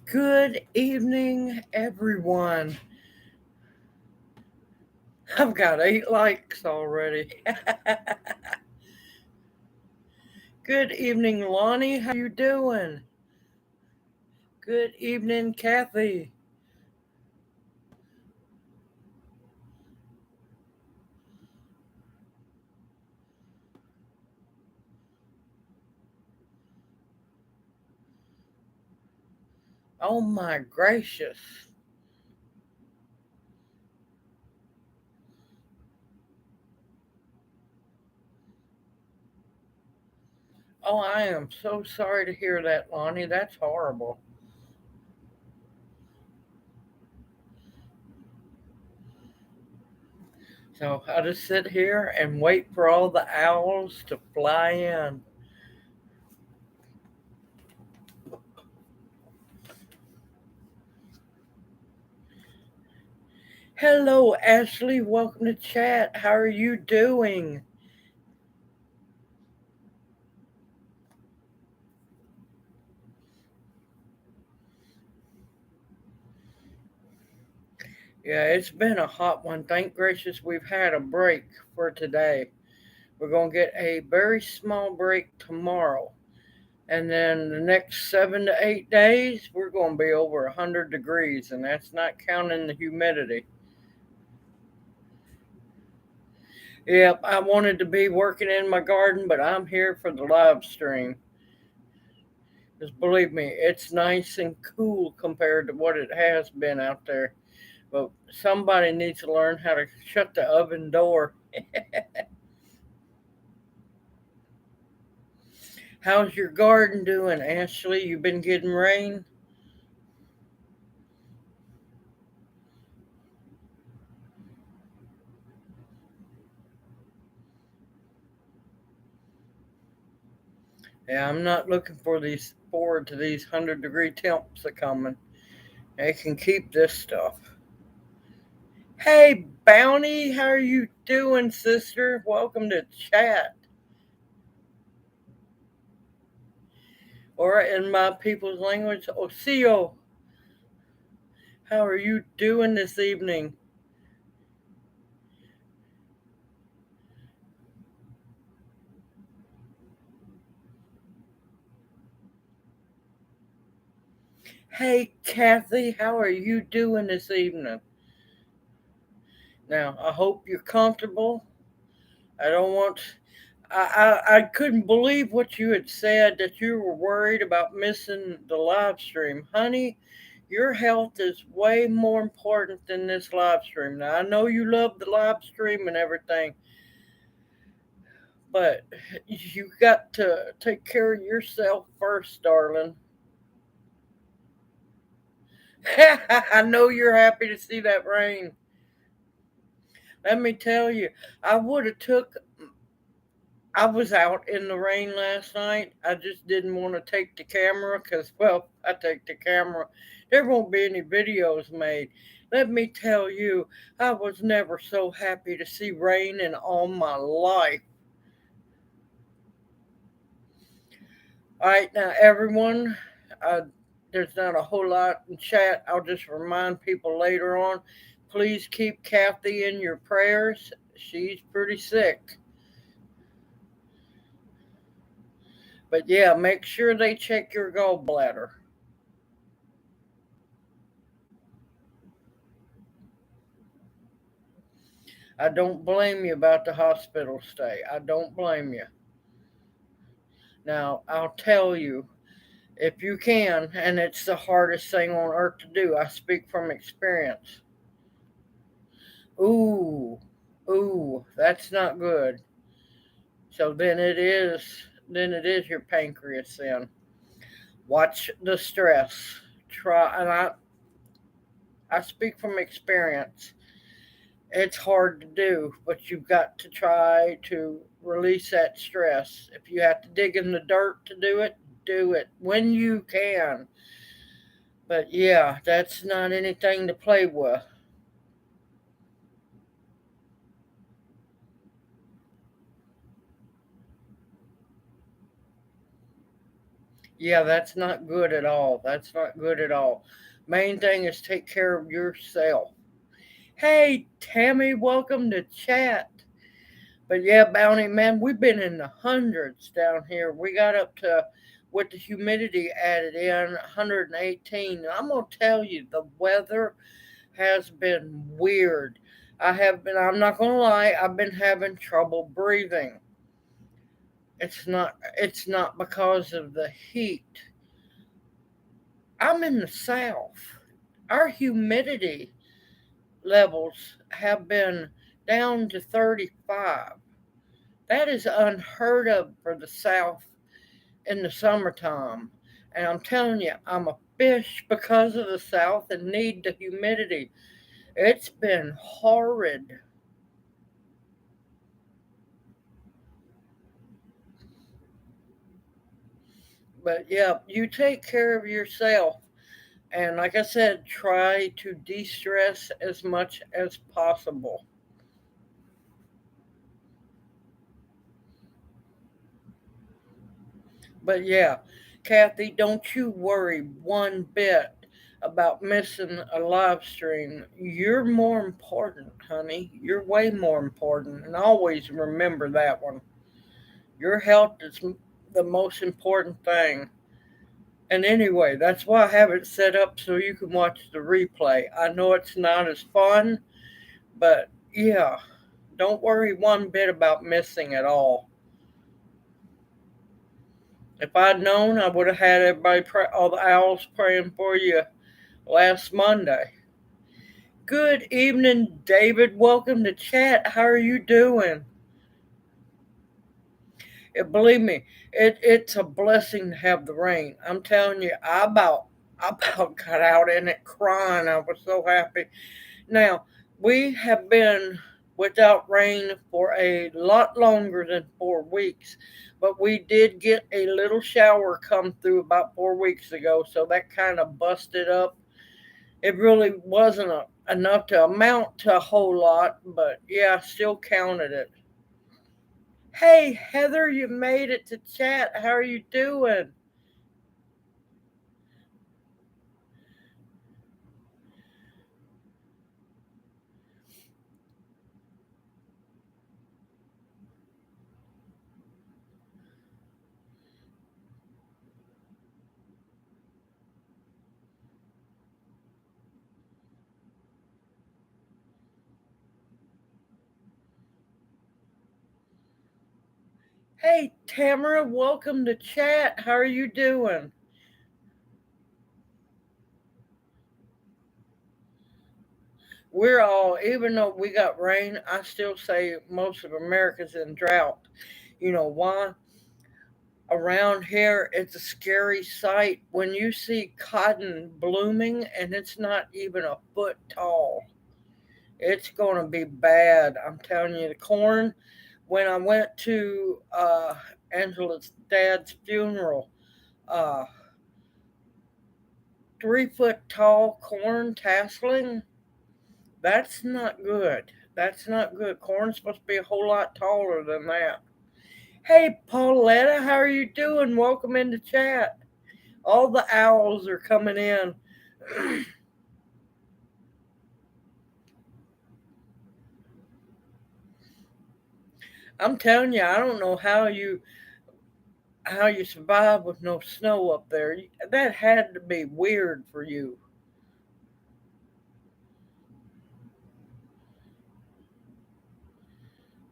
Good evening, everyone. I've got 8 likes already. Good evening, Lonnie. How you doing? Good evening, Kathy. Oh my gracious. Oh, I am so sorry to hear that, Lonnie. That's horrible. So I'll just sit here and wait for all the owls to fly in. Hello, Ashley. Welcome to chat. How are you doing? Yeah, it's been a hot one. Thank gracious we've had a break for today. We're going to get a very small break tomorrow. And then the next 7 to 8 days, we're going to be over 100 degrees, and that's not counting the humidity. Yep, I wanted to be working in my garden, but I'm here for the live stream. Because believe me, it's nice and cool compared to what it has been out there. But somebody needs to learn how to shut the oven door. How's your garden doing, Ashley? You been getting rain? Yeah, I'm not looking for these forward to these 100-degree temps a coming. They can keep this stuff. Hey, Bounty, how are you doing, sister? Welcome to chat. Or in my people's language, Osio, how are you doing this evening? Hey, Kathy, how are you doing this evening? Now, I hope you're comfortable. I don't want. I couldn't believe what you had said that you were worried about missing the live stream. Honey, your health is way more important than this live stream. Now, I know you love the live stream and everything, but you got to take care of yourself first, darling. I know you're happy to see that rain. Let me tell you, I would have took I was out in the rain last night. I just didn't want to take the camera because, well, I take the camera. There won't be any videos made. Let me tell you, I was never so happy to see rain in all my life. All right, now, everyone, uh, there's not a whole lot in chat. I'll just remind people later on. Please keep Kathy in your prayers. She's pretty sick. But yeah, make sure they check your gallbladder. I don't blame you about the hospital stay. I don't blame you. Now, I'll tell you, if you can, and it's the hardest thing on earth to do, I speak from experience. Ooh, ooh, that's not good. So then it is your pancreas then. Watch the stress. Try, and I speak from experience. It's hard to do, but you've got to try to release that stress. If you have to dig in the dirt to do it when you can. But yeah, that's not anything to play with. Yeah, that's not good at all. That's not good at all. Main thing is take care of yourself. Hey, Tammy, welcome to chat. But yeah, Bounty, man, we've been in the hundreds down here. We got up to, with the humidity added in, 118. I'm going to tell you, the weather has been weird. I'm not going to lie, I've been having trouble breathing. It's not because of the heat. I'm in the South. Our humidity levels have been down to 35. That is unheard of for the South in the summertime. And I'm telling you, I'm a fish because of the South and need the humidity. It's been horrid. But yeah, you take care of yourself. And like I said, try to de stress as much as possible. But yeah, Kathy, don't you worry one bit about missing a live stream. You're more important, honey. You're way more important. And always remember that one. Your health is the most important thing. And anyway, that's why I have it set up so you can watch the replay. I know it's not as fun, but yeah, don't worry one bit about missing it all. If I'd known, I would have had all the owls praying for you last Monday. Good evening, David. Welcome to chat. How are you doing? Believe me, it's a blessing to have the rain. I'm telling you, I about got out in it crying. I was so happy. Now, we have been without rain for a lot longer than 4 weeks, but we did get a little shower come through about 4 weeks ago, so that kind of busted up. It really wasn't enough to amount to a whole lot, but yeah, I still counted it. Hey, Heather, you made it to chat. How are you doing? Hey, Tamara, welcome to chat. How are you doing? We're all, even though we got rain, I still say most of America's in drought. You know why? Around here, it's a scary sight when you see cotton blooming and it's not even a foot tall. It's going to be bad. I'm telling you, the corn, when I went to Angela's dad's funeral, uh, 3 foot tall corn tasseling, that's not good. That's not good. Corn's supposed to be a whole lot taller than that. Hey, Pauletta, how are you doing? Welcome into chat. All the owls are coming in. I'm telling you, I don't know how you survive with no snow up there. That had to be weird for you.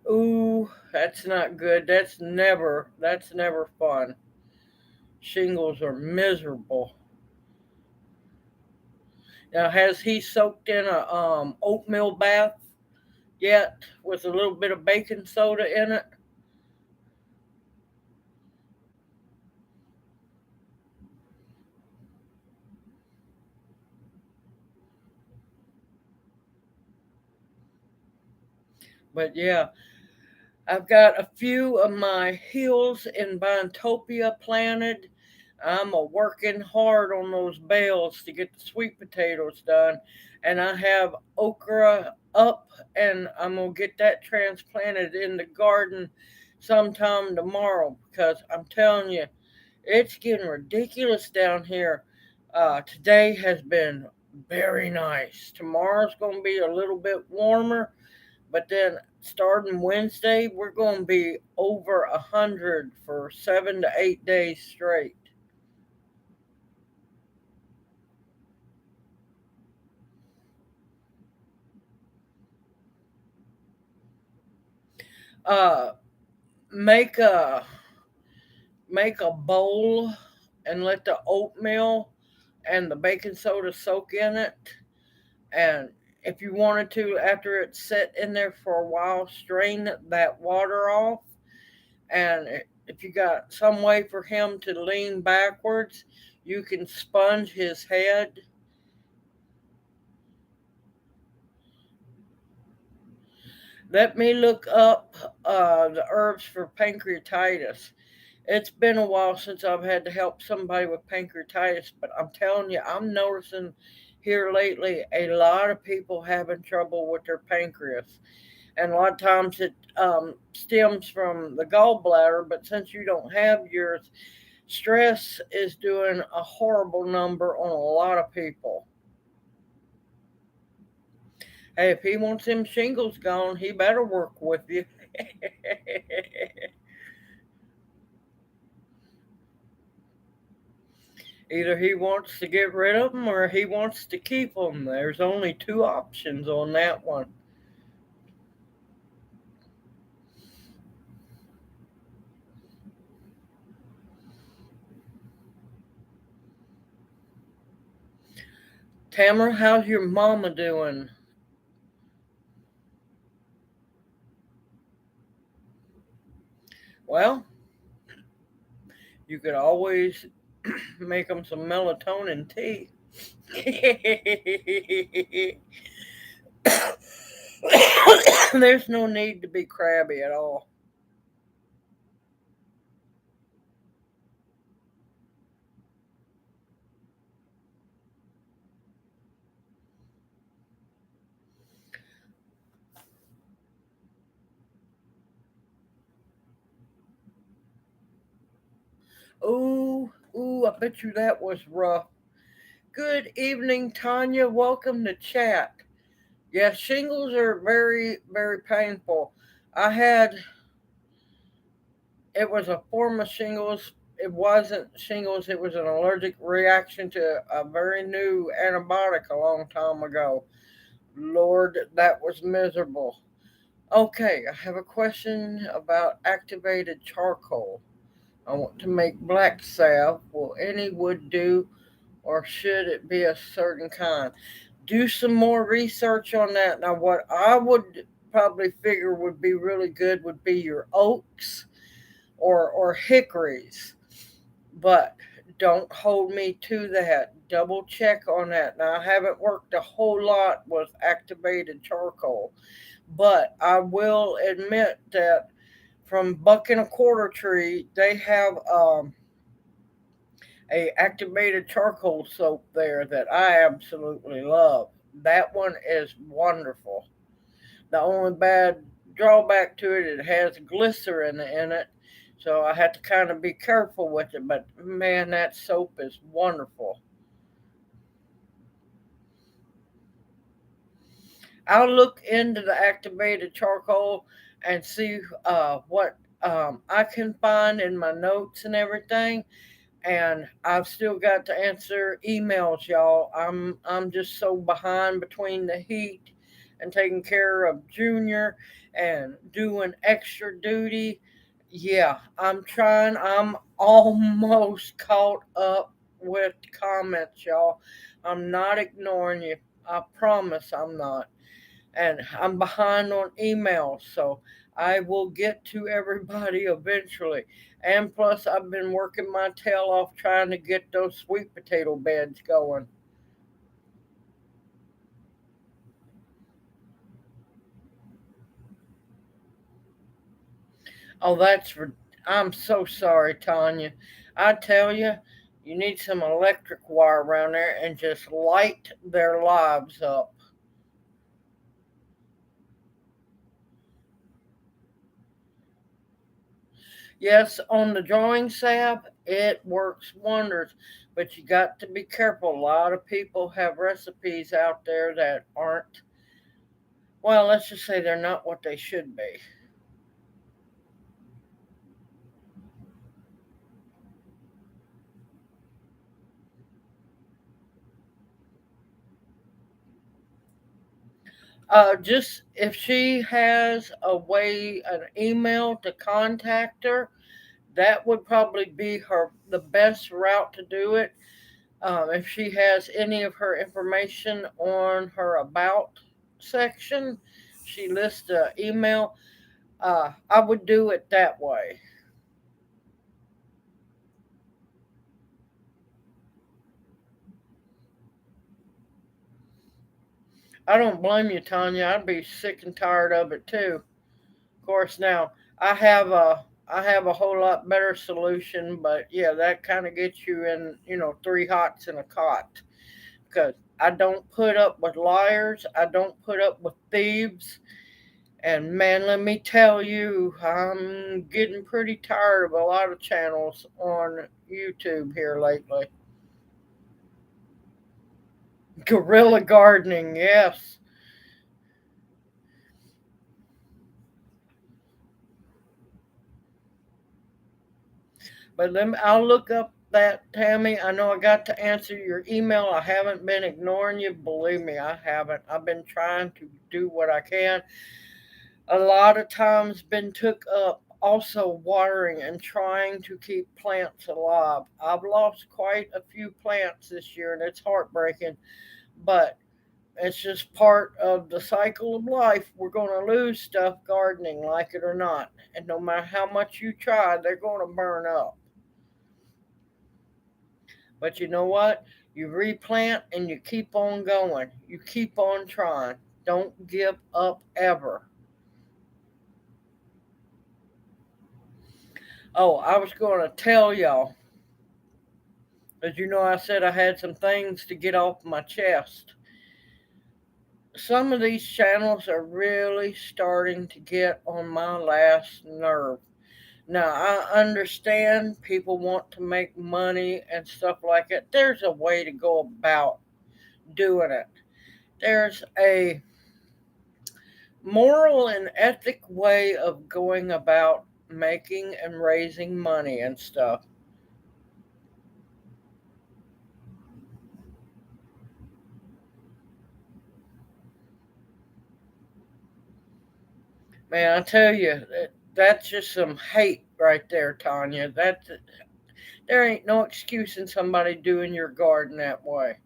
Ooh, that's not good. That's never fun. Shingles are miserable. Now, has he soaked in a oatmeal bath yet with a little bit of baking soda in it? But yeah, I've got a few of my hills in Biontopia planted. I'm a working hard on those bales to get the sweet potatoes done, and I have okra up, and I'm gonna get that transplanted in the garden sometime tomorrow because I'm telling you, It's getting ridiculous down here. Today has been very nice. Tomorrow's going to be a little bit warmer, but then starting Wednesday, we're going to be over 100 for 7 to 8 days straight. Uh, make a bowl and let the oatmeal and the baking soda soak in it. And if you wanted to, after it's set in there for a while, strain that water off. And if you got some way for him to lean backwards, you can sponge his head. Let me look up the herbs for pancreatitis. It's been a while since I've had to help somebody with pancreatitis, but I'm telling you, I'm noticing here lately a lot of people having trouble with their pancreas. And a lot of times it stems from the gallbladder, but since you don't have yours, stress is doing a horrible number on a lot of people. Hey, if he wants them shingles gone, he better work with you. Either he wants to get rid of them or he wants to keep them. There's only two options on that one. Tamara, how's your mama doing? Well, you could always make them some melatonin tea. There's no need to be crabby at all. Ooh, I bet you that was rough. Good evening, Tanya. Welcome to chat. Yeah, shingles are very, very painful. I had, it was a form of shingles. It wasn't shingles, it was an allergic reaction to a very new antibiotic a long time ago. Lord, that was miserable. Okay, I have a question about activated charcoal. I want to make black salve. Will any wood do, or should it be a certain kind? Do some more research on that. Now, what I would probably figure would be really good would be your oaks or hickories, but don't hold me to that. Double check on that. Now, I haven't worked a whole lot with activated charcoal, but I will admit that from Buck and a Quarter Tree, they have a activated charcoal soap there that I absolutely love. That one is wonderful. The only bad drawback to it, it has glycerin in it, so I have to kind of be careful with it. But man, that soap is wonderful. I'll look into the activated charcoal and see what I can find in my notes and everything. And I've still got to answer emails, y'all. I'm just so behind between the heat and taking care of Junior and doing extra duty. Yeah, I'm trying. I'm almost caught up with comments, y'all. I'm not ignoring you. I promise I'm not. And I'm behind on emails, so I will get to everybody eventually. And plus, I've been working my tail off trying to get those sweet potato beds going. Oh, I'm so sorry, Tanya. I tell you, you need some electric wire around there and just light their lives up. Yes, on the drawing, Sab, It works wonders, but you got to be careful. A lot of people have recipes out there that aren't, well, let's just say they're not what they should be. Just if she has a way, an email to contact her, that would probably be the best route to do it. If she has any of her information on her about section, she lists the email. I would do it that way. I don't blame you, Tanya. I'd be sick and tired of it too. Of course, now I have a whole lot better solution, but yeah, that kind of gets you in, three hots in a cot. Because I don't put up with liars. I don't put up with thieves. And man, let me tell you, I'm getting pretty tired of a lot of channels on YouTube here lately. Guerrilla gardening, yes. But I'll look up that, Tammy. I know I got to answer your email. I haven't been ignoring you. Believe me, I haven't. I've been trying to do what I can. A lot of times been took up also watering and trying to keep plants alive. I've lost quite a few plants this year and it's heartbreaking, but it's just part of the cycle of life. We're going to lose stuff gardening, like it or not. And no matter how much you try, they're going to burn up. But you know what? You replant and you keep on going. You keep on trying. Don't give up ever. Oh, I was going to tell y'all. As you know, I said I had some things to get off my chest. Some of these channels are really starting to get on my last nerve. Now, I understand people want to make money and stuff like that. There's a way to go about doing it. There's a moral and ethic way of going about making and raising money and stuff. Man, I tell you, that's just some hate right there, Tanya. There ain't no excuse in somebody doing your garden that way.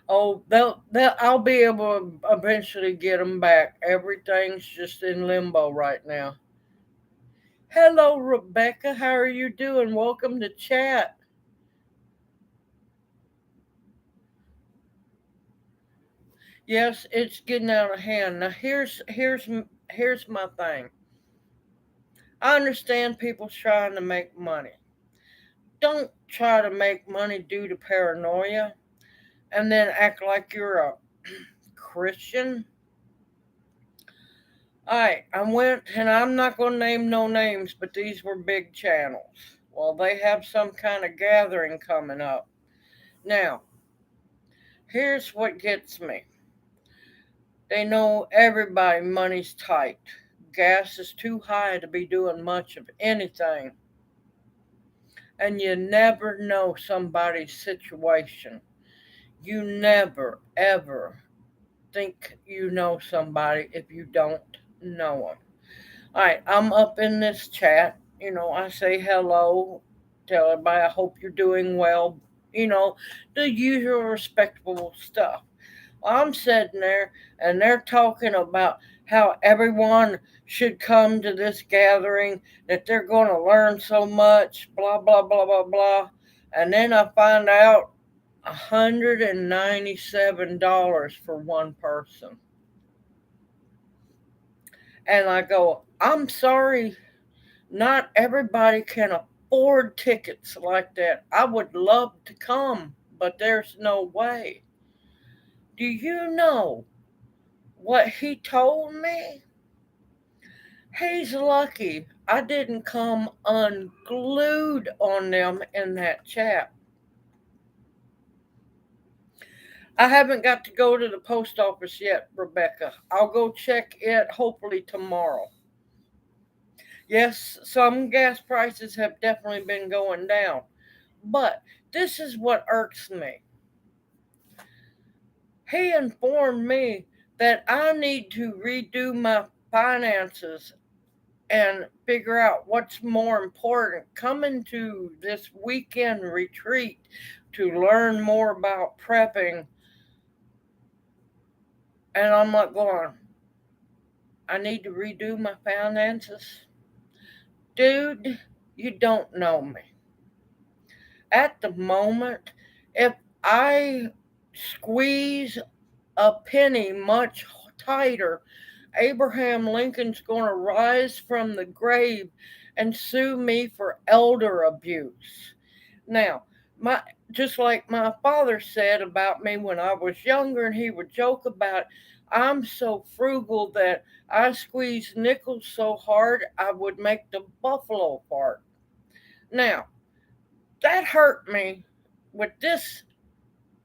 Oh, I'll be able to eventually get them back. Everything's just in limbo right now. Hello, Rebecca. How are you doing? Welcome to chat. Yes, it's getting out of hand. Now, here's my thing. I understand people trying to make money. Don't try to make money due to paranoia and then act like you're a Christian. Alright, I went, and I'm not going to name no names, but these were big channels. Well, they have some kind of gathering coming up. Now, here's what gets me. They know everybody money's tight. Gas is too high to be doing much of anything. And you never know somebody's situation. You never, ever think you know somebody if you don't know them. All right, I'm up in this chat. I say hello, tell everybody I hope you're doing well. The usual respectable stuff. I'm sitting there and they're talking about how everyone should come to this gathering, that they're going to learn so much, blah, blah, blah, blah, blah. And then I find out $197 for one person. And I go, I'm sorry, not everybody can afford tickets like that. I would love to come, but there's no way. Do you know what he told me? He's lucky I didn't come unglued on them in that chat. I haven't got to go to the post office yet, Rebecca. I'll go check it hopefully tomorrow. Yes, some gas prices have definitely been going down, but this is what irks me. He informed me that I need to redo my finances and figure out what's more important. Coming to this weekend retreat to learn more about prepping, and I'm like going, I need to redo my finances. Dude, you don't know me. At the moment, if I squeeze a penny much tighter, Abraham Lincoln's going to rise from the grave and sue me for elder abuse. Now, my just like my father said about me when I was younger, and he would joke about, I'm so frugal that I squeeze nickels so hard I would make the buffalo fart. Now, that hurt me with this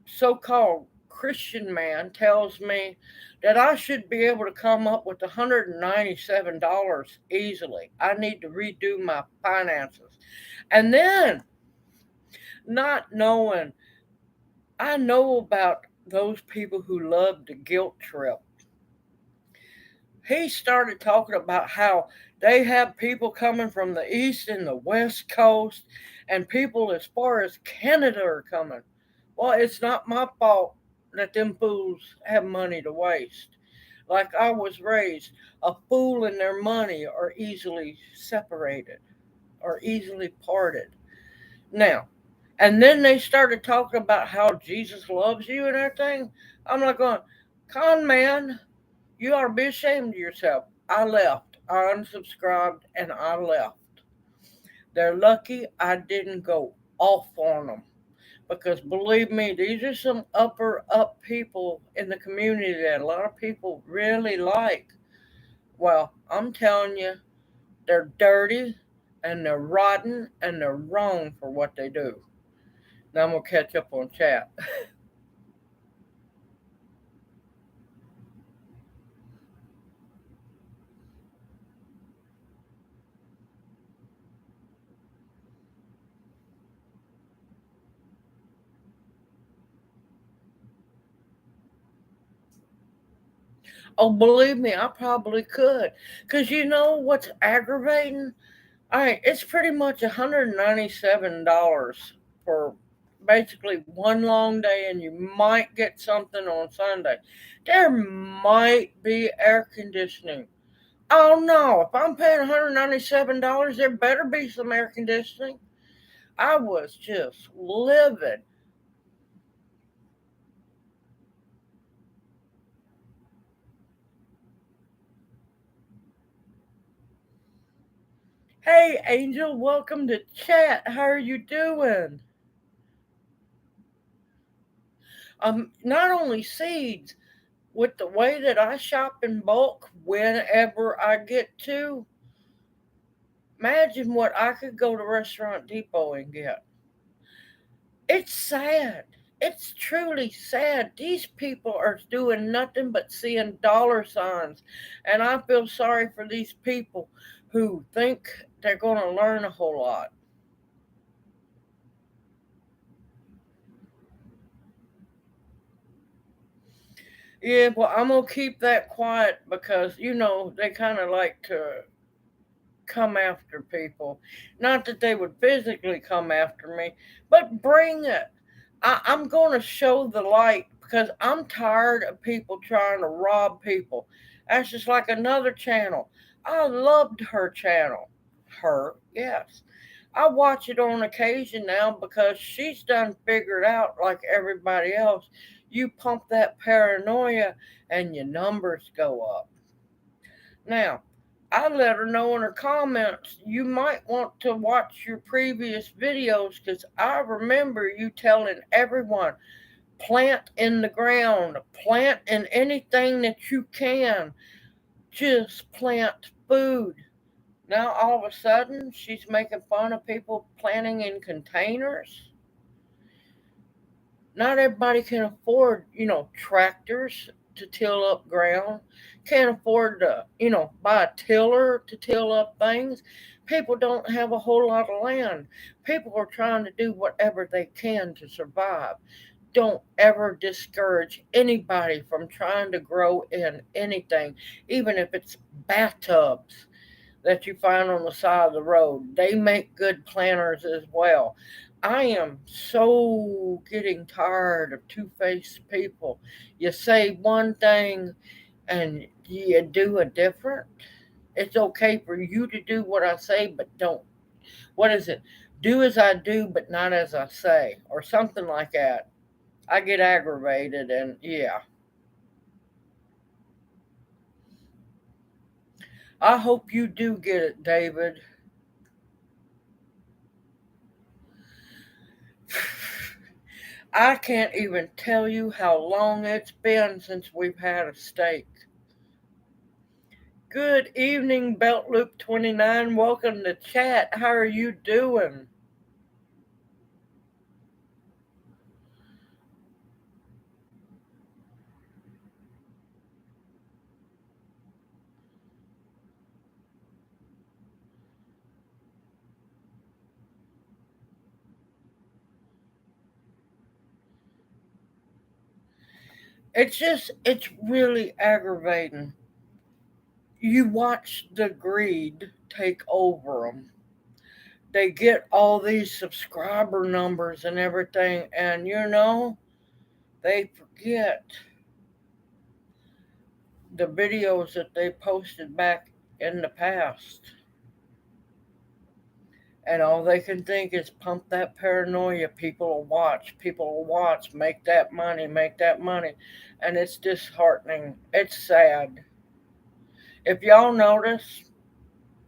so-called Christian man tells me that I should be able to come up with $197 easily. I need to redo my finances. And then, not knowing, I know about those people who love to guilt trip. He started talking about how they have people coming from the east and the west coast, and people as far as Canada are coming. Well, it's not my fault that them fools have money to waste. Like I was raised, a fool and their money are easily separated or easily parted. Now, and then they started talking about how Jesus loves you and everything. I'm like going, con man, you ought to be ashamed of yourself. I left. I unsubscribed and I left. They're lucky I didn't go off on them. Because believe me, these are some upper up people in the community that a lot of people really like. Well, I'm telling you, they're dirty and they're rotten and they're wrong for what they do. Now I'm going to catch up on chat. Oh, believe me, I probably could. Because you know what's aggravating? All right, it's pretty much $197 for basically one long day, and you might get something on Sunday. There might be air conditioning. Oh no, if I'm paying $197, there better be some air conditioning. I was just livid. Hey, Angel, welcome to chat. How are you doing? Not only seeds, with the way that I shop in bulk whenever I get to, imagine what I could go to Restaurant Depot and get. It's sad. It's truly sad. These people are doing nothing but seeing dollar signs. And I feel sorry for these people who think they're going to learn a whole lot. Yeah, well, I'm going to keep that quiet because, they kind of like to come after people. Not that they would physically come after me, but bring it. I'm going to show the light because I'm tired of people trying to rob people. That's just like another channel. I loved her channel. Her, yes. I watch it on occasion now because she's done figured out, like everybody else, you pump that paranoia and your numbers go up. Now, I let her know in her comments you might want to watch your previous videos because I remember you telling everyone plant in the ground, plant in anything that you can. Just plant food. Now all of a sudden she's making fun of people planting in containers. Not everybody can afford, tractors to till up ground. Can't afford to, buy a tiller to till up things. People don't have a whole lot of land. People are trying to do whatever they can to survive. Don't ever discourage anybody from trying to grow in anything, even if it's bathtubs that you find on the side of the road. They make good planters as well. I am so getting tired of two faced people. You say one thing and you do a different. It's okay for you to do what I say, but don't. What is it? Do as I do, but not as I say, or something like that. I get aggravated, and yeah. I hope you do get it, David. I can't even tell you how long it's been since we've had a steak. Good evening, Belt Loop 29. Welcome to chat. How are you doing? It's really aggravating. You watch the greed take over them. They get all these subscriber numbers and everything, and they forget the videos that they posted back in the past. And all they can think is pump that paranoia. People will watch, make that money. And it's disheartening. It's sad. If y'all notice,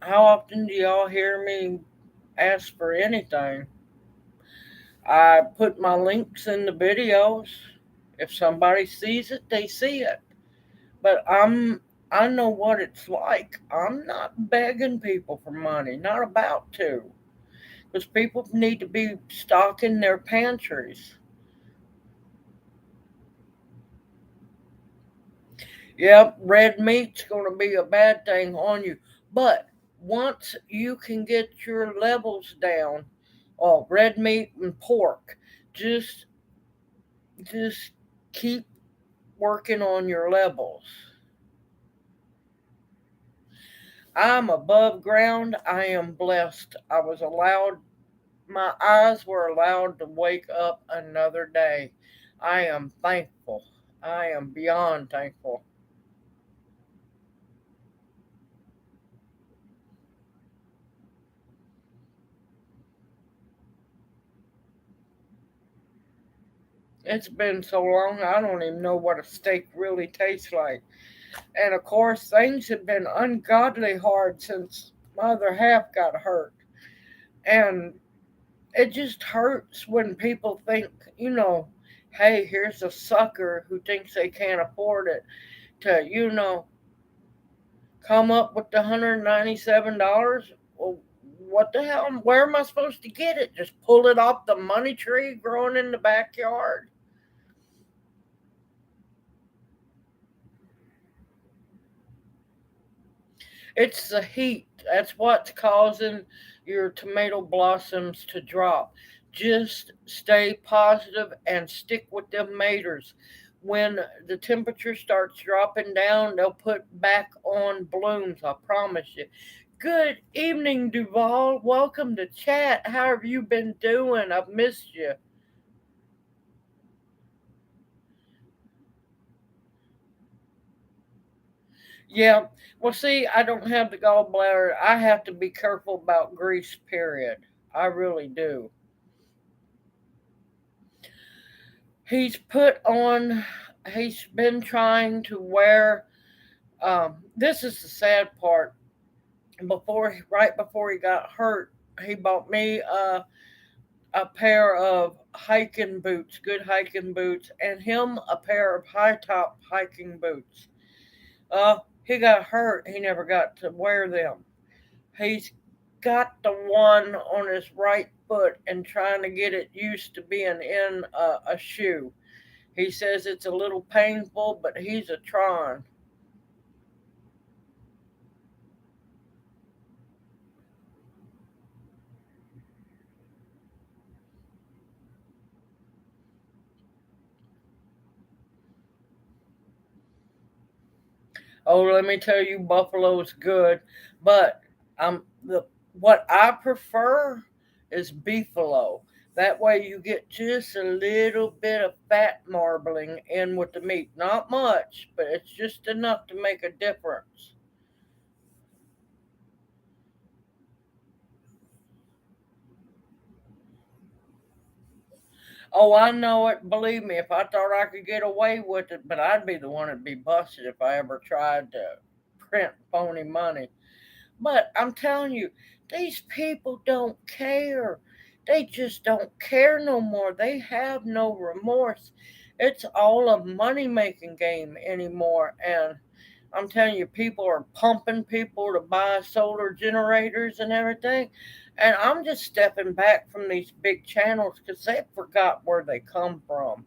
how often do y'all hear me ask for anything? I put my links in the videos. If somebody sees it, they see it. But I know what it's like. I'm not begging people for money, not about to. Because people need to be stocking their pantries. Yep, red meat's going to be a bad thing on you. But once you can get your levels down, red meat and pork, just just keep working on your levels. I'm above ground. I am blessed. My eyes were allowed to wake up another day. I am thankful. I am beyond thankful. It's been so long, I don't even know what a steak really tastes like. And of course, things have been ungodly hard since my other half got hurt. And it just hurts when people think, hey, here's a sucker who thinks they can't afford it to, come up with the $197. Well, what the hell? Where am I supposed to get it? Just pull it off the money tree growing in the backyard? It's the heat. That's what's causing your tomato blossoms to drop. Just stay positive and stick with them maters. When the temperature starts dropping down, they'll put back on blooms, I promise you. Good evening, Duval. Welcome to chat. How have you been doing? I've missed you. Yeah. Well, see, I don't have the gallbladder. I have to be careful about grease, period. I really do. He's put on, he's been trying to wear, this is the sad part. Right before he got hurt, he bought me a pair of hiking boots, good hiking boots, and him a pair of high top hiking boots. He got hurt. He never got to wear them. He's got the one on his right foot and trying to get it used to being in a shoe. He says it's a little painful, but he's a trying. Oh, let me tell you, buffalo's good, but the what I prefer is beefalo. That way you get just a little bit of fat marbling in with the meat. Not much, but it's just enough to make a difference. Oh, I know it. Believe me, if I thought I could get away with it, but I'd be the one that'd be busted if I ever tried to print phony money. But I'm telling you, these people don't care. They just don't care no more. They have no remorse. It's all a money making game anymore. And I'm telling you, people are pumping people to buy solar generators and everything. And I'm just stepping back from these big channels because they forgot where they come from.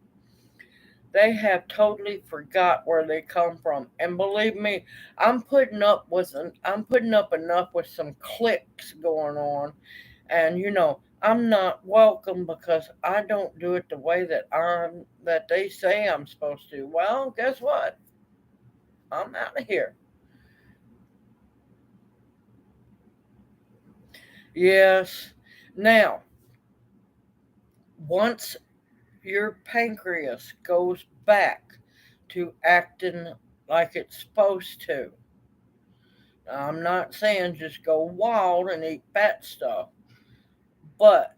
They have totally forgot where they come from. And believe me, I'm putting up enough with some clicks going on. And I'm not welcome because I don't do it the way that they say I'm supposed to. Well, guess what? I'm out of here. Yes. Now, once your pancreas goes back to acting like it's supposed to, I'm not saying just go wild and eat fat stuff, but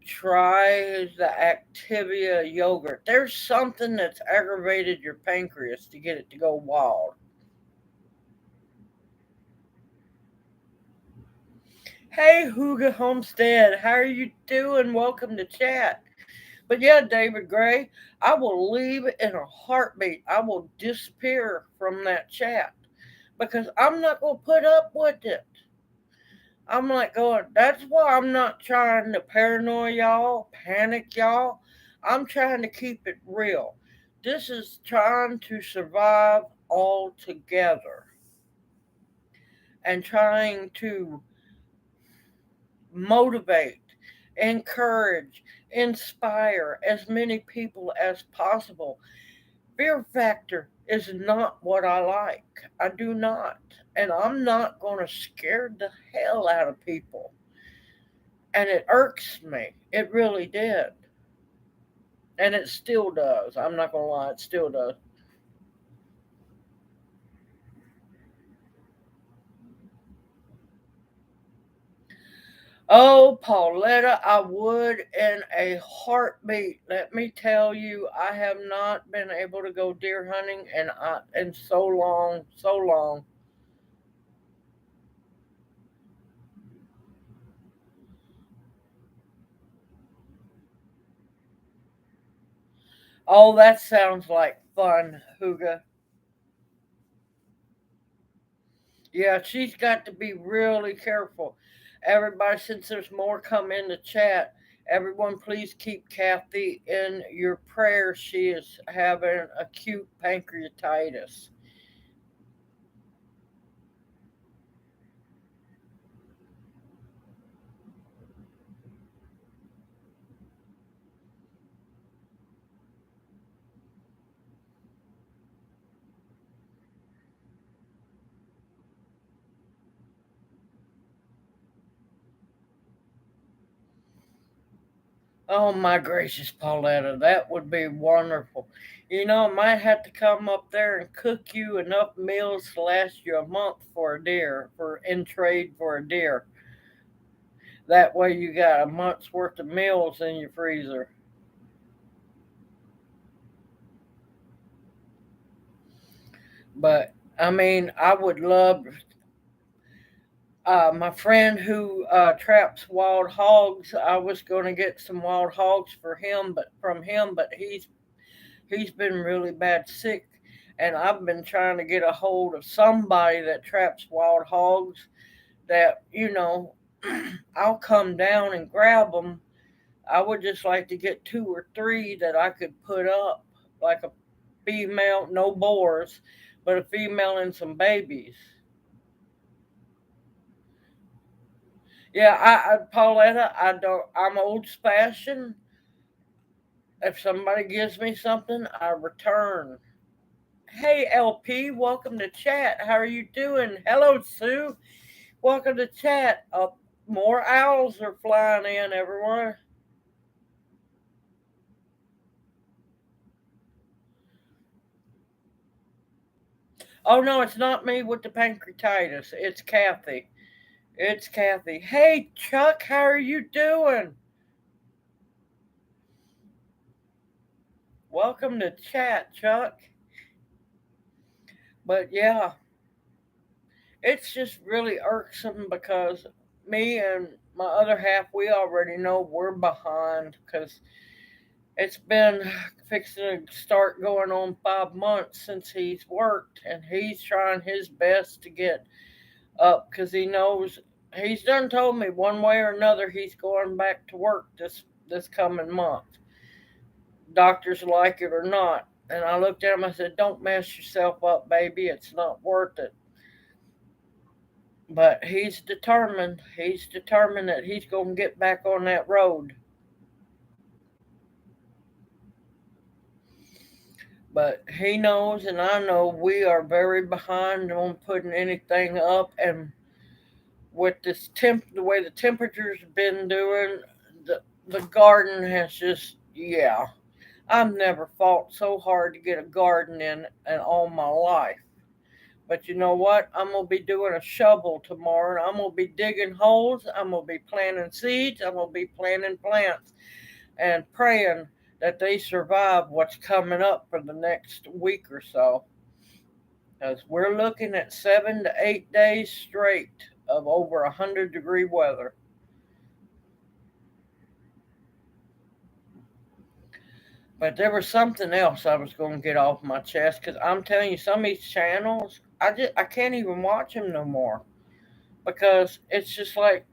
try the Activia yogurt. There's something that's aggravated your pancreas to get it to go wild. Hey, Huga Homestead, how are you doing? Welcome to chat. But yeah, David Gray, I will leave in a heartbeat. I will disappear from that chat because I'm not going to put up with it. I'm like going, that's why I'm not trying to paranoia y'all, panic y'all. I'm trying to keep it real. This is trying to survive all together and trying to motivate, encourage, inspire as many people as possible. Fear factor is not what I like. I do not. And I'm not going to scare the hell out of people. And it irks me. It really did. And it still does. I'm not going to lie, it still does. Oh, Pauletta, I would in a heartbeat. Let me tell you, I have not been able to go deer hunting in so long, so long. Oh, that sounds like fun, Huga. Yeah, she's got to be really careful. Everybody, since there's more come in the chat, everyone please keep Kathy in your prayers. She is having acute pancreatitis. Oh my gracious, Pauletta, that would be wonderful. I might have to come up there and cook you enough meals to last you a month for a deer, for in trade for a deer. That way you got a month's worth of meals in your freezer. But I mean, I would love My friend who traps wild hogs, I was going to get some wild hogs for him, but from him, but he's been really bad sick, and I've been trying to get a hold of somebody that traps wild hogs. That I'll come down and grab them. I would just like to get two or three that I could put up, like a female, no boars, but a female and some babies. Yeah, Pauletta, I don't. I'm old fashioned. If somebody gives me something, I return. Hey, LP, welcome to chat. How are you doing? Hello, Sue. Welcome to chat. More owls are flying in everywhere. Oh no, it's not me with the pancreatitis. It's Kathy. It's Kathy. Hey, Chuck, how are you doing? Welcome to chat, Chuck. But yeah, it's just really irksome because me and my other half, we already know we're behind because it's been fixing to start going on 5 months since he's worked, and he's trying his best to get up because he knows he's done told me one way or another he's going back to work this coming month. Doctors like it or not. And I looked at him. I said, "Don't mess yourself up, baby. It's not worth it." But he's determined. He's determined that he's going to get back on that road. But he knows, and I know we are very behind on putting anything up. And with the way the temperature's been doing, the garden has just, yeah. I've never fought so hard to get a garden in all my life. But you know what? I'm gonna be doing a shovel tomorrow, and I'm gonna be digging holes. I'm gonna be planting seeds. I'm gonna be planting plants and praying that they survive what's coming up for the next week or so. Because we're looking at 7 to 8 days straight of over 100-degree weather. But there was something else I was going to get off my chest because I'm telling you, some of these channels, I can't even watch them no more because it's just like,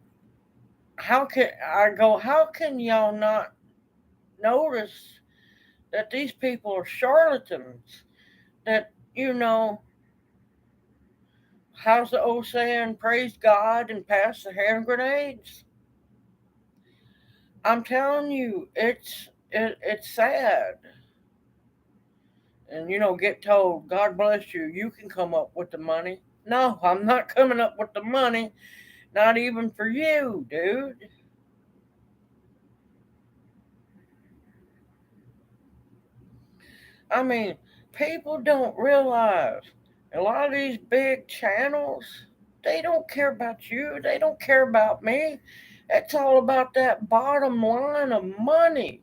how can I go? How can y'all not notice that these people are charlatans? That how's the old saying? Praise God and pass the hand grenades. I'm telling you, it's sad. And get told, God bless you, you can come up with the money. No, I'm not coming up with the money, not even for you, dude. I mean, people don't realize a lot of these big channels, they don't care about you, they don't care about me. It's all about that bottom line of money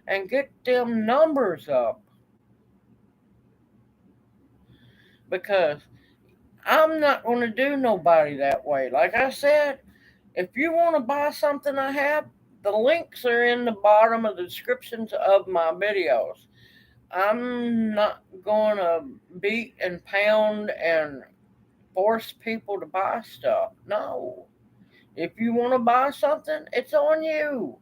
and get them numbers up because I'm not going to do nobody that way. Like I said, if you want to buy something I have, the links are in the bottom of the descriptions of my videos. I'm not going to beat and pound and force people to buy stuff. No. If you want to buy something, it's on you.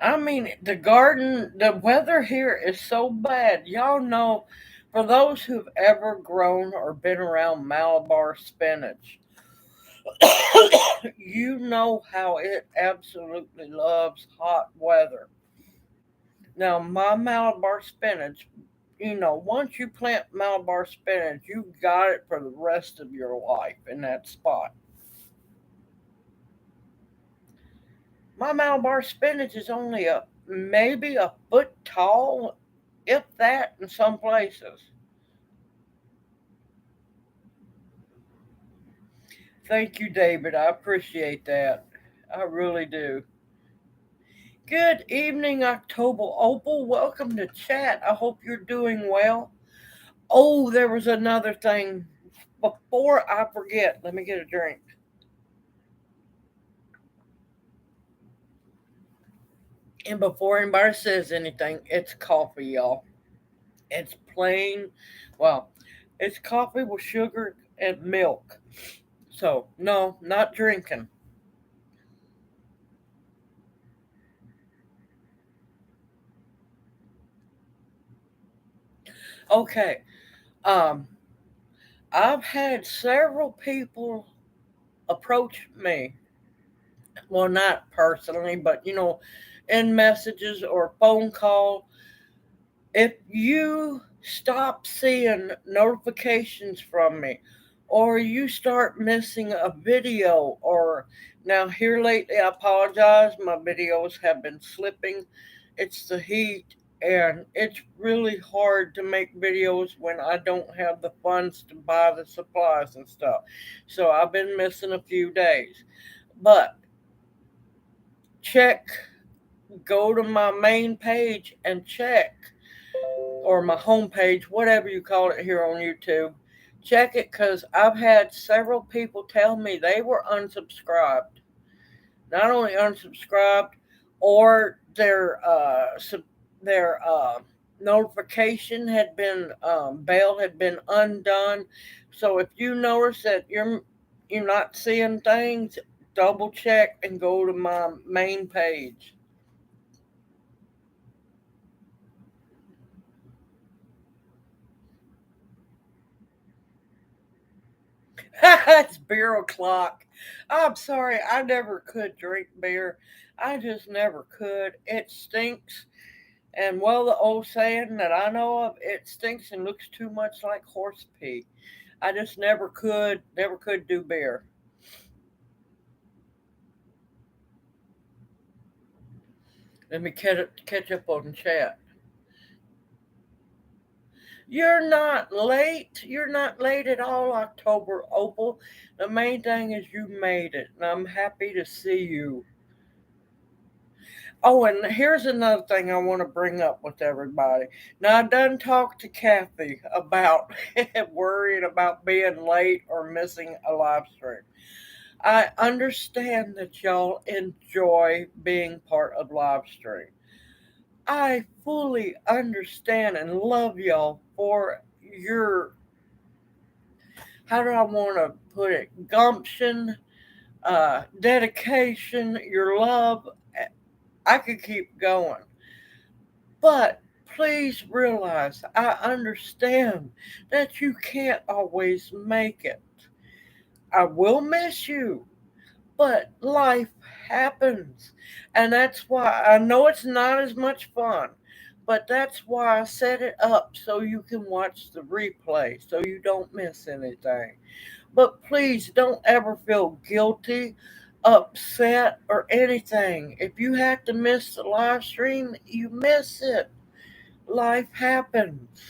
I mean, the weather here is so bad. Y'all know, for those who've ever grown or been around Malabar spinach, you know how it absolutely loves hot weather. Now, my Malabar spinach, once you plant Malabar spinach, you got it for the rest of your life in that spot. My Malabar spinach is only maybe a foot tall, if that, in some places. Thank you, David. I appreciate that. I really do. Good evening, October Opal. Welcome to chat. I hope you're doing well. Oh, there was another thing. Before I forget, let me get a drink. And before anybody says anything, it's coffee, y'all. It's plain, well, it's coffee with sugar and milk. So, no, not drinking. Okay. Um, I've had several people approach me, well, not personally, but in messages or phone call. If you stop seeing notifications from me, or you start missing a video, or now here lately, I apologize, my videos have been slipping. It's the heat, and it's really hard to make videos when I don't have the funds to buy the supplies and stuff. So I've been missing a few days. But check, go to my main page and check, or my homepage, whatever you call it here on YouTube. Check it, because I've had several people tell me they were unsubscribed. Not only unsubscribed, or their notification had been bell had been undone. So if you notice that you're not seeing things, double check and go to my main page. It's beer o'clock. I'm sorry, I never could drink beer. I just never could. It stinks. And well, the old saying that I know of, it stinks and looks too much like horse pee. I just never could do beer. Let me catch up on chat. You're not late. You're not late at all, October Opal. The main thing is you made it, and I'm happy to see you. Oh, and here's another thing I want to bring up with everybody. Now, I done talked to Kathy about worrying about being late or missing a live stream. I understand that y'all enjoy being part of live stream. I fully understand and love y'all for your, how do I want to put it, gumption, dedication, your love. I could keep going. But please realize I understand that you can't always make it. I will miss you, but life happens. And that's why I know it's not as much fun, but that's why I set it up so you can watch the replay so you don't miss anything. But please don't ever feel guilty, upset, or anything. If you have to miss the live stream, you miss it. Life happens.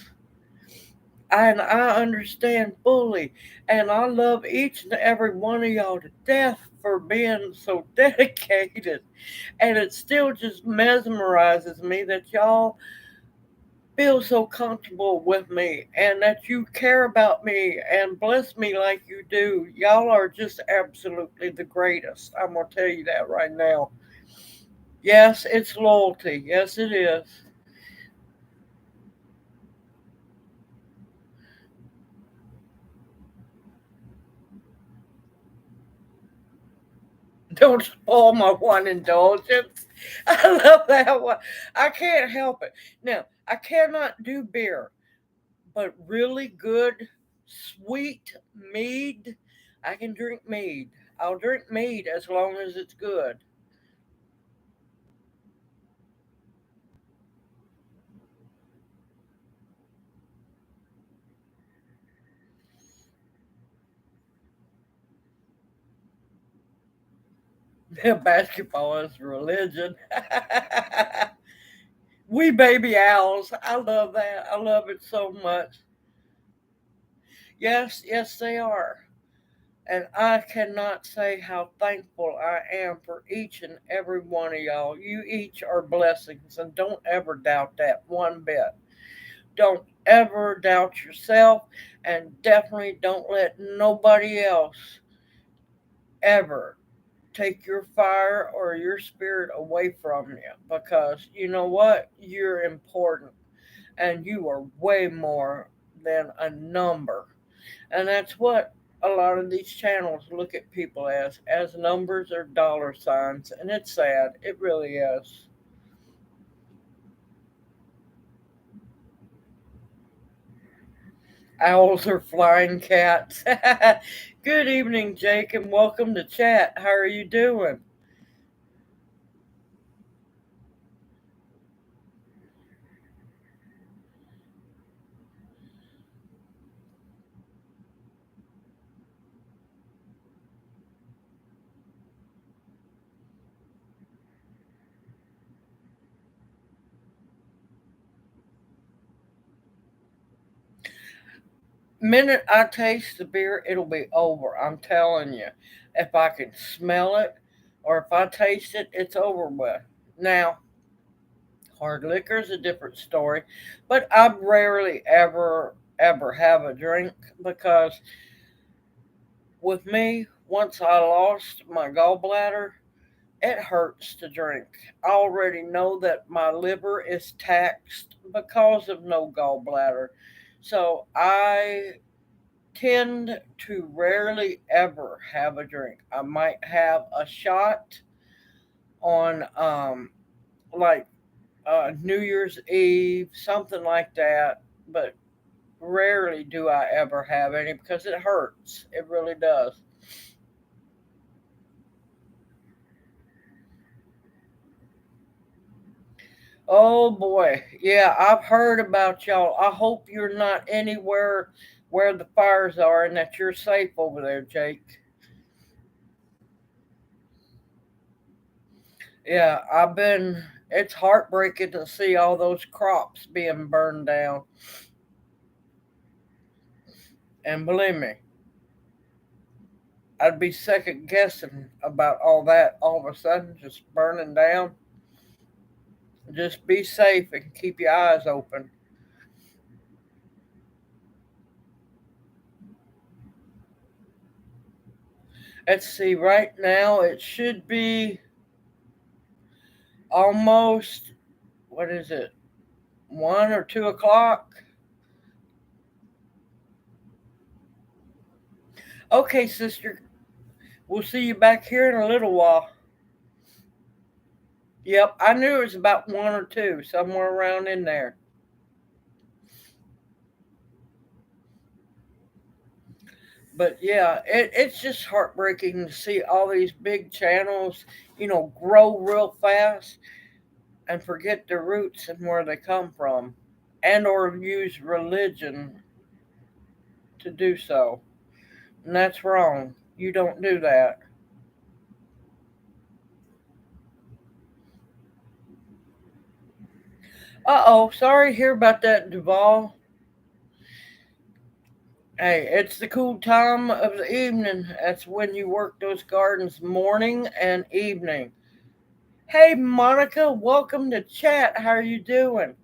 And I understand fully. And I love each and every one of y'all to death for being so dedicated. And it still just mesmerizes me that y'all feel so comfortable with me and that you care about me and bless me like you do. Y'all are just absolutely the greatest. I'm going to tell you that right now. Yes, it's loyalty. Yes, it is. Don't spoil my one indulgence. I love that one. I can't help it. Now, I cannot do beer, but really good, sweet mead, I can drink mead. I'll drink mead as long as it's good. Basketball is religion. We baby owls. I love that. I love it so much. Yes, yes, they are. And I cannot say how thankful I am for each and every one of y'all. You each are blessings, and don't ever doubt that one bit. Don't ever doubt yourself, and definitely don't let nobody else ever take your fire or your spirit away from you, because you know what? You're important, and you are way more than a number. And that's what a lot of these channels look at people as numbers or dollar signs, and it's sad. It really is. Owls are flying cats. Good evening, Jake, and welcome to chat. How are you doing? Minute I taste the beer, it'll be over. I'm telling you. If I can smell it or if I taste it, it's over with. Now, hard liquor is a different story, but I rarely ever have a drink because with me, once I lost my gallbladder, it hurts to drink. I already know that my liver is taxed because of no gallbladder. So I tend to rarely ever have a drink. I might have a shot on like New Year's Eve, something like that, but rarely do I ever have any because it hurts. It really does. Oh boy. Yeah, I've heard about y'all. I hope you're not anywhere where the fires are and that you're safe over there, Jake. Yeah, it's heartbreaking to see all those crops being burned down. And believe me, I'd be second guessing about all that all of a sudden just burning down. Just be safe and keep your eyes open. Let's see, right now it should be almost, what is it, 1 or 2 o'clock? Okay, sister, we'll see you back here in a little while. Yep, I knew it was about 1 or 2, somewhere around in there. But yeah, it's just heartbreaking to see all these big channels, grow real fast and forget their roots and where they come from, and or use religion to do so. And that's wrong. You don't do that. Uh-oh, sorry to hear about that, Duval. Hey, it's the cool time of the evening. That's when you work those gardens, morning and evening. Hey, Monica, welcome to chat. How are you doing?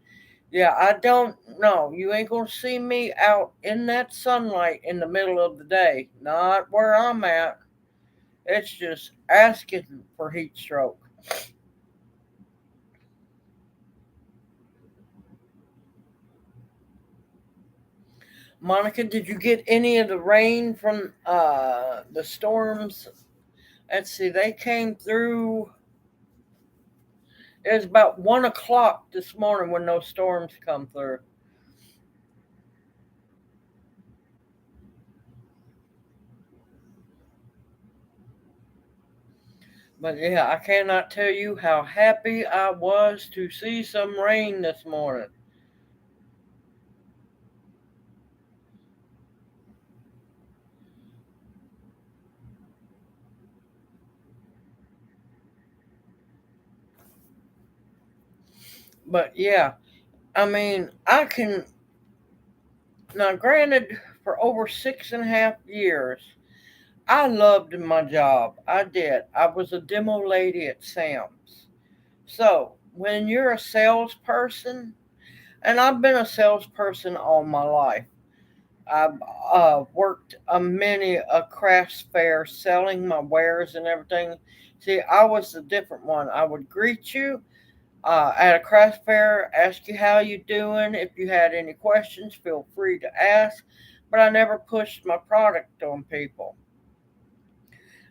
Yeah, I don't know. You ain't gonna see me out in that sunlight in the middle of the day. Not where I'm at. It's just asking for heat stroke. Monica, did you get any of the rain from the storms? Let's see, they came through. It was about 1 o'clock this morning when those storms come through. But yeah, I cannot tell you how happy I was to see some rain this morning. But yeah, I mean, I can now. Granted, for over 6.5 years, I loved my job. I did. I was a demo lady at Sam's. So, when you're a salesperson, and I've been a salesperson all my life, I've worked many a crafts fair selling my wares and everything. See, I was the different one. I would greet you at a craft fair, ask you how you doing. If you had any questions, feel free to ask. But I never pushed my product on people.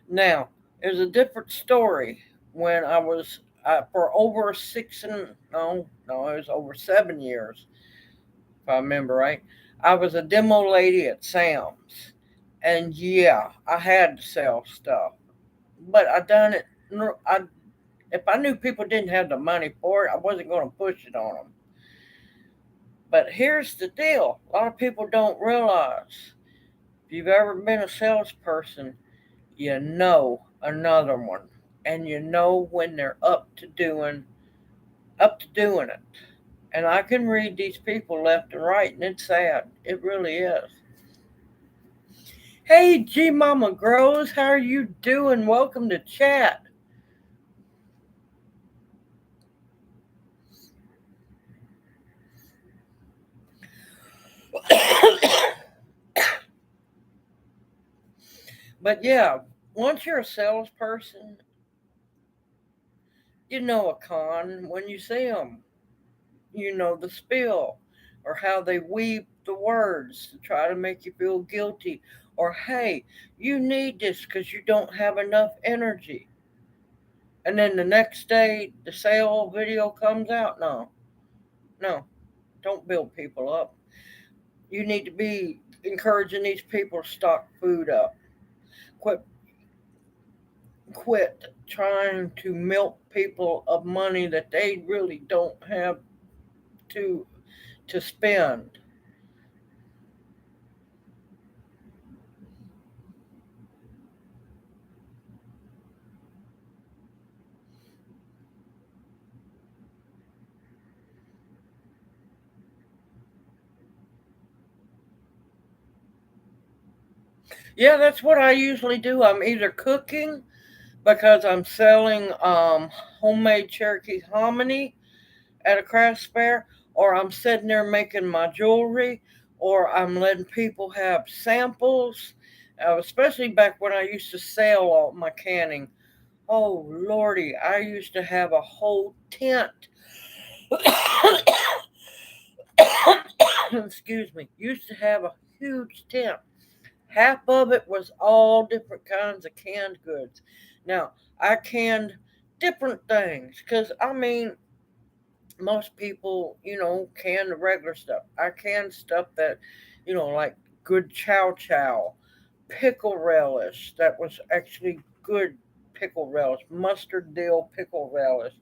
Now, it was a different story when I was for over six and no, it was over 7 years, if I remember right. I was a demo lady at Sam's, and yeah, I had to sell stuff, but I done it. I If I knew people didn't have the money for it, I wasn't going to push it on them. But here's the deal: a lot of people don't realize if you've ever been a salesperson, you know another one, and you know when they're up to doing it. And I can read these people left and right, and it's sad. It really is. Hey, G Mama Grows, how are you doing? Welcome to chat. But yeah, once you're a salesperson, you know a con when you see them. You know the spiel, or how they weave the words to try to make you feel guilty, or hey, you need this because you don't have enough energy. And then the next day, the sale video comes out. No, no, don't build people up. You need to be encouraging these people to stock food up. Quit, quit trying to milk people of money that they really don't have to to spend. Yeah, that's what I usually do. I'm either cooking because I'm selling homemade Cherokee hominy at a craft fair, or I'm sitting there making my jewelry, or I'm letting people have samples. Especially back when I used to sell all my canning. Oh lordy, I used to have a whole tent. Excuse me. Used to have a huge tent. Half of it was all different kinds of canned goods. Now, I canned different things because, I mean, most people, can the regular stuff. I canned stuff that, like good chow chow, pickle relish that was actually good pickle relish, mustard dill pickle relish,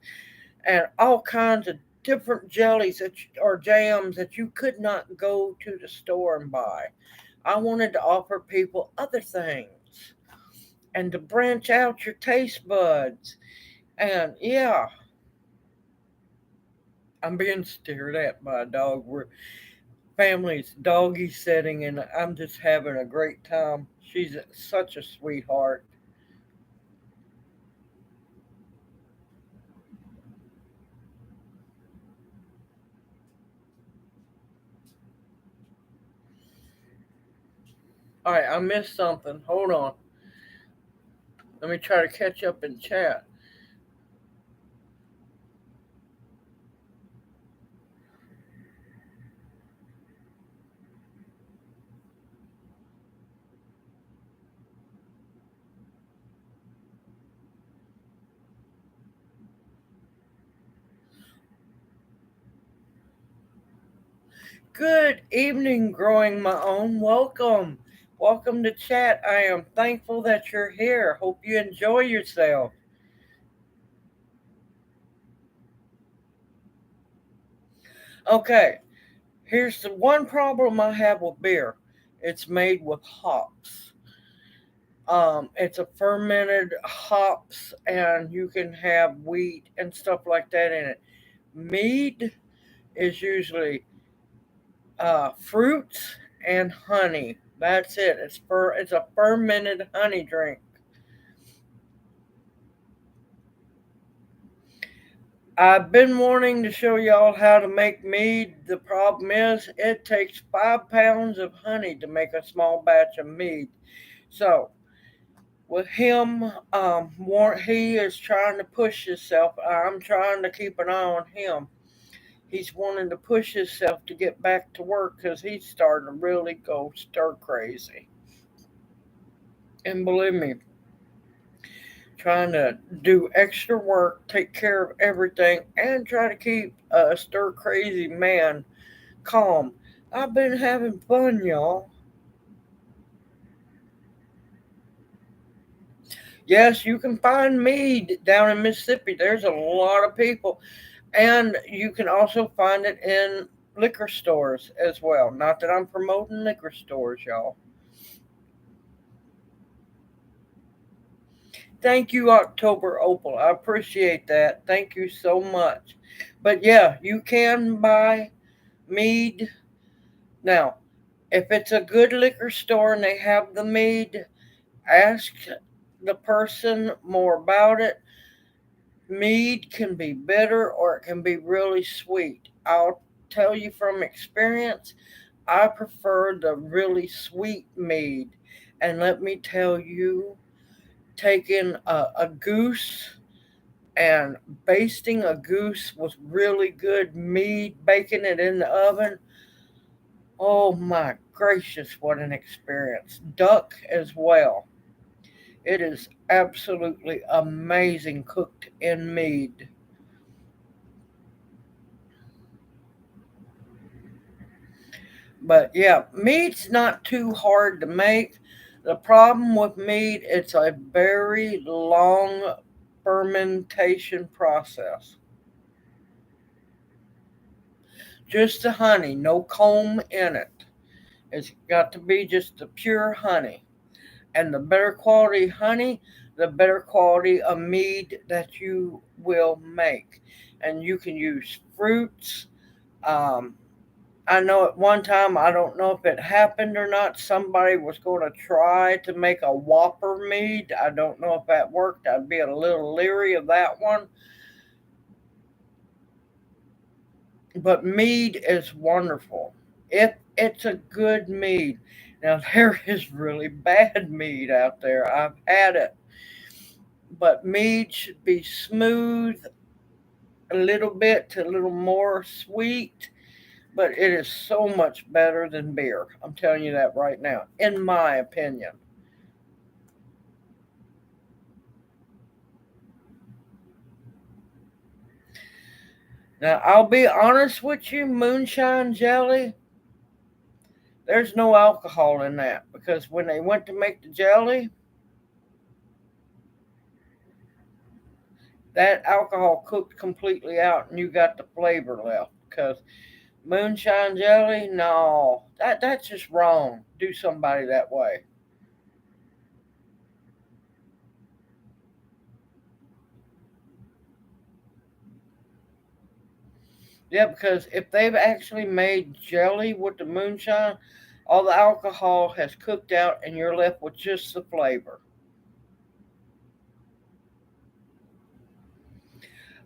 and all kinds of different jellies or jams that you could not go to the store and buy. I wanted to offer people other things and to branch out your taste buds. And yeah, I'm being stared at by a dog. We're family's doggy setting, and I'm just having a great time. She's such a sweetheart. All right, I missed something. Hold on. Let me try to catch up in chat. Good evening, growing my own. Welcome. Welcome to chat. I am thankful that you're here. Hope you enjoy yourself. Okay, here's the one problem I have with beer. It's made with hops. It's a fermented hops, and you can have wheat and stuff like that in it. Mead is usually fruits and honey. That's it. It's a fermented honey drink. I've been wanting to show y'all how to make mead. The problem is, it takes 5 pounds of honey to make a small batch of mead. So, with him, he is trying to push himself. I'm trying to keep an eye on him. He's wanting to push himself to get back to work because he's starting to really go stir crazy. And believe me, trying to do extra work, take care of everything, and try to keep a stir crazy man calm. I've been having fun, y'all. Yes, you can find mead down in Mississippi. There's a lot of people. And you can also find it in liquor stores as well. Not that I'm promoting liquor stores, y'all. Thank you, October Opal. I appreciate that. Thank you so much. But yeah, you can buy mead. Now, if it's a good liquor store and they have the mead, ask the person more about it. Mead can be bitter or it can be really sweet. I'll tell you from experience, I prefer the really sweet mead. And let me tell you, taking a goose and basting a goose with really good mead, baking it in the oven. Oh my gracious, what an experience. Duck as well. It is absolutely amazing cooked in mead. But yeah, meat's not too hard to make. The problem with meat, it's a very long fermentation process. Just the honey, no comb in it. It's got to be just the pure honey. And the better quality honey, the better quality of mead that you will make. And you can use fruits. Um, I know at one time, I don't know if it happened or not, somebody was going to try to make a Whopper mead. I don't know if that worked. I'd be a little leery of that one. But mead is wonderful if it's a good mead. Now, there is really bad mead out there. I've had it. But mead should be smooth, a little bit to a little more sweet, but it is so much better than beer. I'm telling you that right now, in my opinion. Now, I'll be honest with you, moonshine jelly, there's no alcohol in that because when they went to make the jelly, that alcohol cooked completely out and you got the flavor left. Because moonshine jelly, no, that's just wrong. Do somebody that way. Yeah, because if they've actually made jelly with the moonshine, all the alcohol has cooked out and you're left with just the flavor.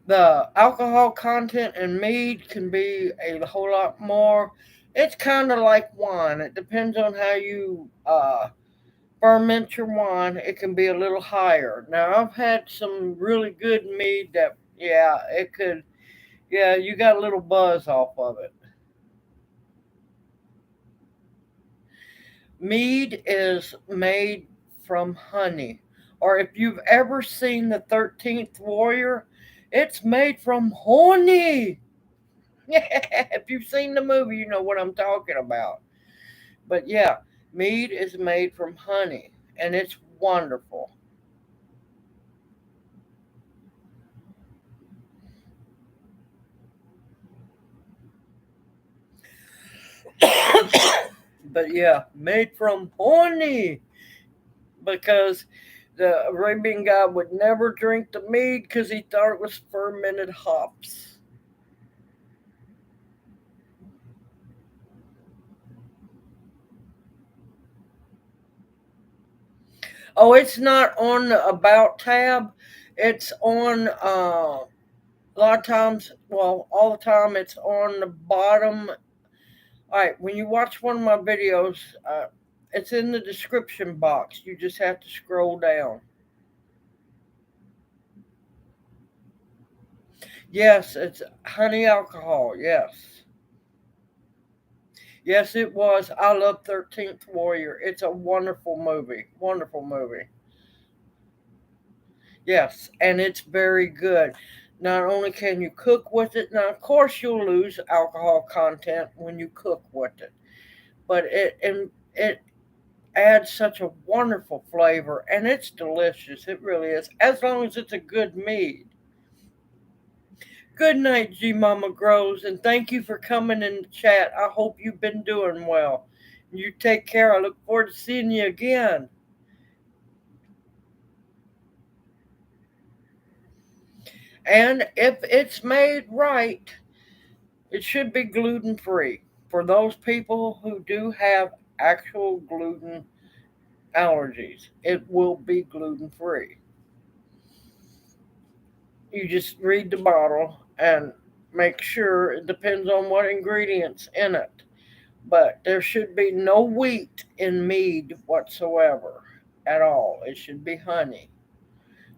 The alcohol content in mead can be a whole lot more. It's kind of like wine. It depends on how you ferment your wine. It can be a little higher. Now, I've had some really good mead that, yeah, it could, yeah, you got a little buzz off of it. Mead is made from honey. Or if you've ever seen the 13th Warrior, it's made from honey. If you've seen the movie, you know what I'm talking about. But yeah, mead is made from honey, and it's wonderful. But yeah, made from honey because the Arabian guy would never drink the mead because he thought it was fermented hops. Oh, it's not on the About tab. It's on, a lot of times, well, all the time, it's on the bottom. All right, when you watch one of my videos, it's in the description box. You just have to scroll down. Yes, it's honey alcohol. Yes. Yes, it was. I love 13th Warrior. It's a wonderful movie. Wonderful movie. Yes, and it's very good. Not only can you cook with it, now of course you'll lose alcohol content when you cook with it, but it adds such a wonderful flavor, and it's delicious. It really is, as long as it's a good mead. Good night, G Mama Grows, and thank you for coming in the chat. I hope you've been doing well. You take care. I look forward to seeing you again. And if it's made right, it should be gluten free for those people who do have actual gluten allergies. It will be gluten free. You just read the bottle and make sure it depends on what ingredients in it. But there should be no wheat in mead whatsoever at all. It should be honey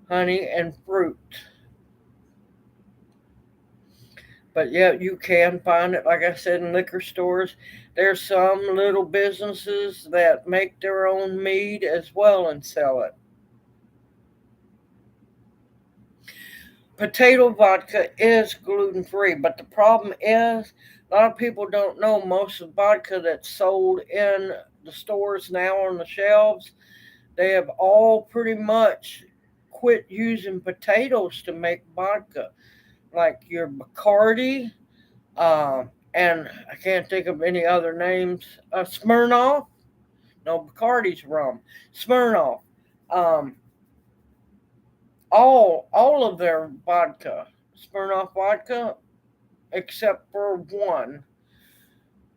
and fruit. But yeah, you can find it, like I said, in liquor stores. There's some little businesses that make their own mead as well and sell it. Potato vodka is gluten free, but the problem is a lot of people don't know most of the vodka that's sold in the stores now on the shelves. They have all pretty much quit using potatoes to make vodka, like your Bacardi, and I can't think of any other names. Smirnoff, no, Bacardi's rum. Smirnoff, um, all of their vodka, Smirnoff vodka, except for one,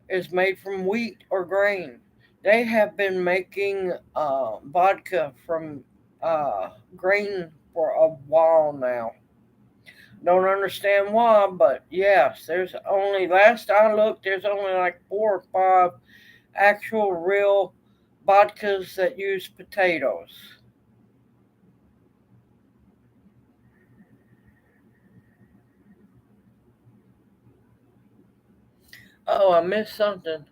is made from wheat or grain. They have been making vodka from grain for a while now. Don't understand why, but yes, there's only, last I looked, there's only like 4 or 5 actual real vodkas that use potatoes. Oh, I missed something.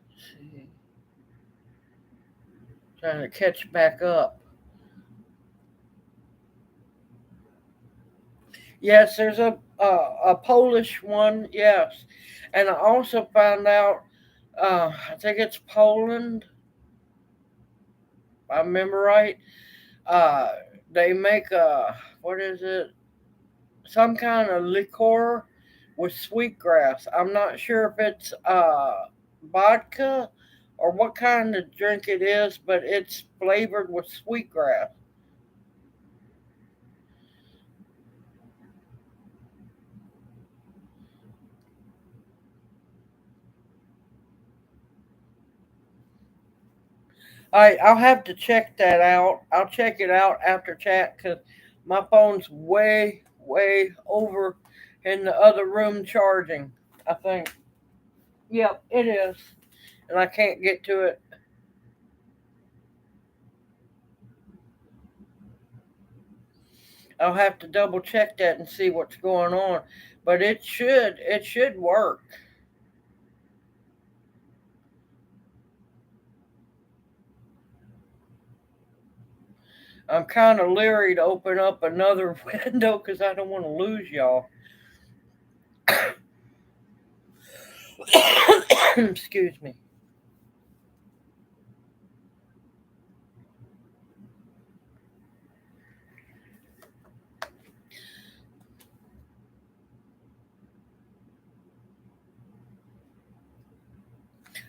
Let's see, trying to catch back up. Yes, there's a Polish one. Yes, and I also found out. I think it's Poland. If I remember right. Uh, they make a, what is it? Some kind of liqueur with sweetgrass. I'm not sure if it's vodka or what kind of drink it is, but it's flavored with sweetgrass. I'll have to check that out. I'll check it out after chat because my phone's way over in the other room charging. I think. Yep, it is, and I can't get to it. I'll have to double check that and see what's going on, but it should work. I'm kind of leery to open up another window because I don't want to lose y'all. Excuse me.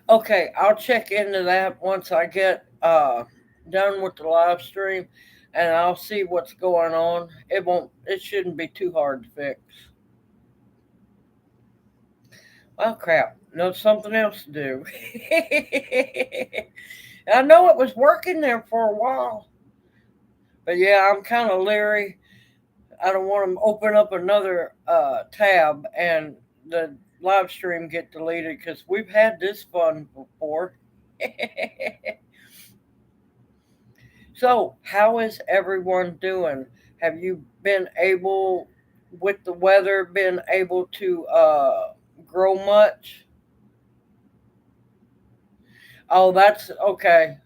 Okay, I'll check into that once I get done with the live stream, and I'll see what's going on. It shouldn't be too hard to fix. Oh crap! No, something else to do. I know it was working there for a while, but yeah, I'm kind of leery. I don't want to open up another tab and the live stream get deleted because we've had this fun before. So, how is everyone doing? Have you been able, with the weather, been able to grow much? Oh, that's okay.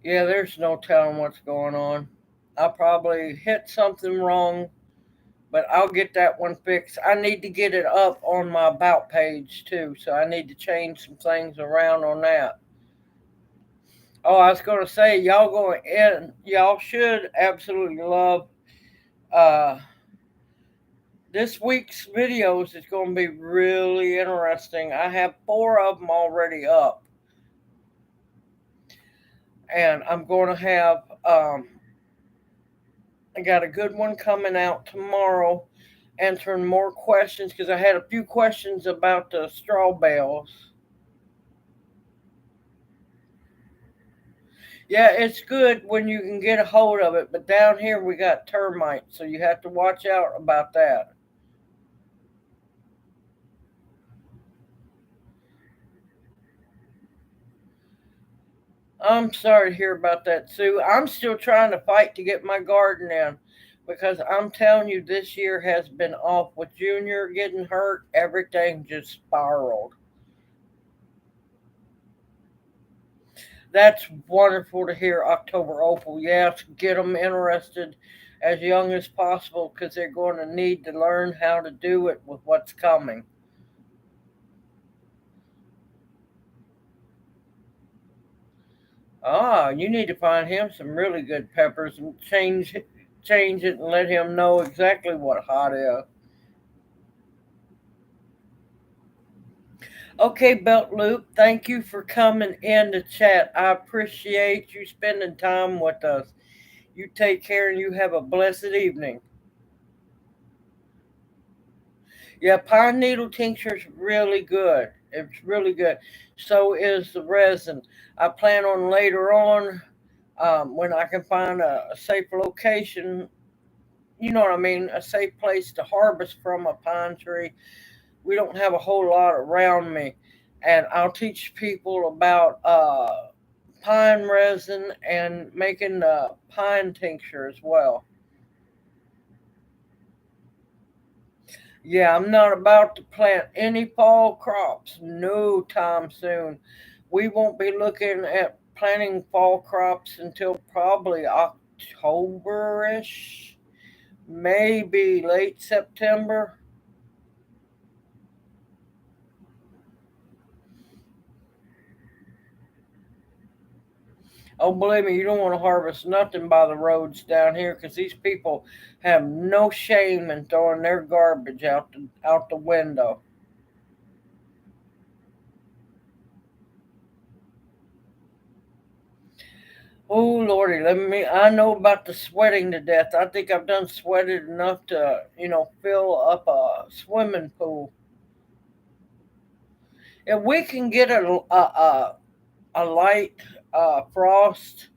Yeah, there's no telling what's going on. I probably hit something wrong, but I'll get that one fixed. I need to get it up on my about page too, so I need to change some things around on that. Oh, I was going to say, y'all should absolutely love uh, this week's videos. Is going to be really interesting. I have 4 of them already up, and I'm going to have I got a good one coming out tomorrow, answering more questions because I had a few questions about the straw bales. Yeah, it's good when you can get a hold of it, but down here we got termites, so you have to watch out about that. I'm sorry to hear about that, Sue. I'm still trying to fight to get my garden in because I'm telling you, this year has been off with Junior getting hurt. Everything just spiraled. That's wonderful to hear, October Opal. Yes, get them interested as young as possible because they're going to need to learn how to do it with what's coming. Ah, you need to find him some really good peppers and change it and let him know exactly what hot is. Okay, Belt Loop, thank you for coming in to chat. I appreciate you spending time with us. You take care and you have a blessed evening. Yeah, pine needle tincture is really good. It's really good. So is the resin. I plan on later on, when I can find a safe location, you know what I mean, a safe place to harvest from a pine tree. We don't have a whole lot around me. And I'll teach people about pine resin and making pine tincture as well. Yeah, I'm not about to plant any fall crops no time soon. We won't be looking at planting fall crops until probably October-ish, maybe late September. Oh, believe me, you don't want to harvest nothing by the roads down here because these people have no shame in throwing their garbage out the window. Oh, Lordy, let me. I know about the sweating to death. I think I've done sweated enough to, fill up a swimming pool. If we can get a light frost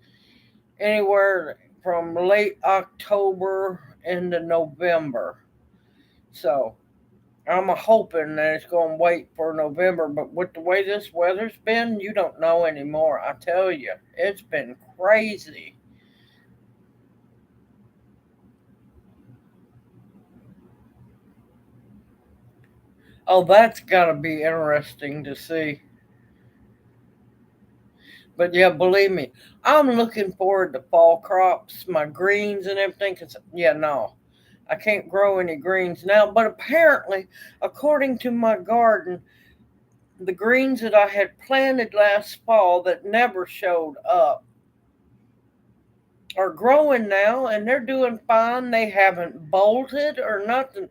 anywhere from late October into November. So I'm hoping that it's going to wait for November, but with the way this weather's been, you don't know anymore. I tell you, it's been crazy. Oh, that's got to be interesting to see. But yeah, believe me, I'm looking forward to fall crops, my greens and everything. Cause yeah, no, I can't grow any greens now. But apparently, according to my garden, the greens that I had planted last fall that never showed up are growing now and they're doing fine. They haven't bolted or nothing.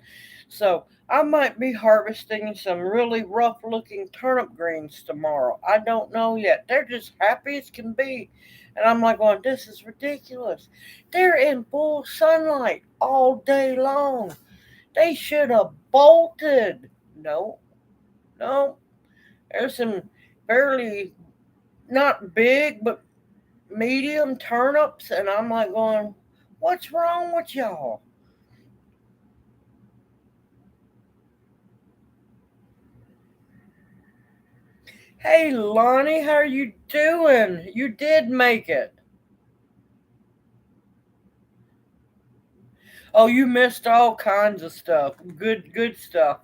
So I might be harvesting some really rough looking turnip greens tomorrow. I don't know yet. They're just happy as can be. And I'm like going, this is ridiculous. They're in full sunlight all day long. They should have bolted. No, no. There's some fairly not big but medium turnips, and I'm like going, what's wrong with y'all? Hey Lonnie, how are you doing? You did make it. Oh, you missed all kinds of stuff. Good stuff.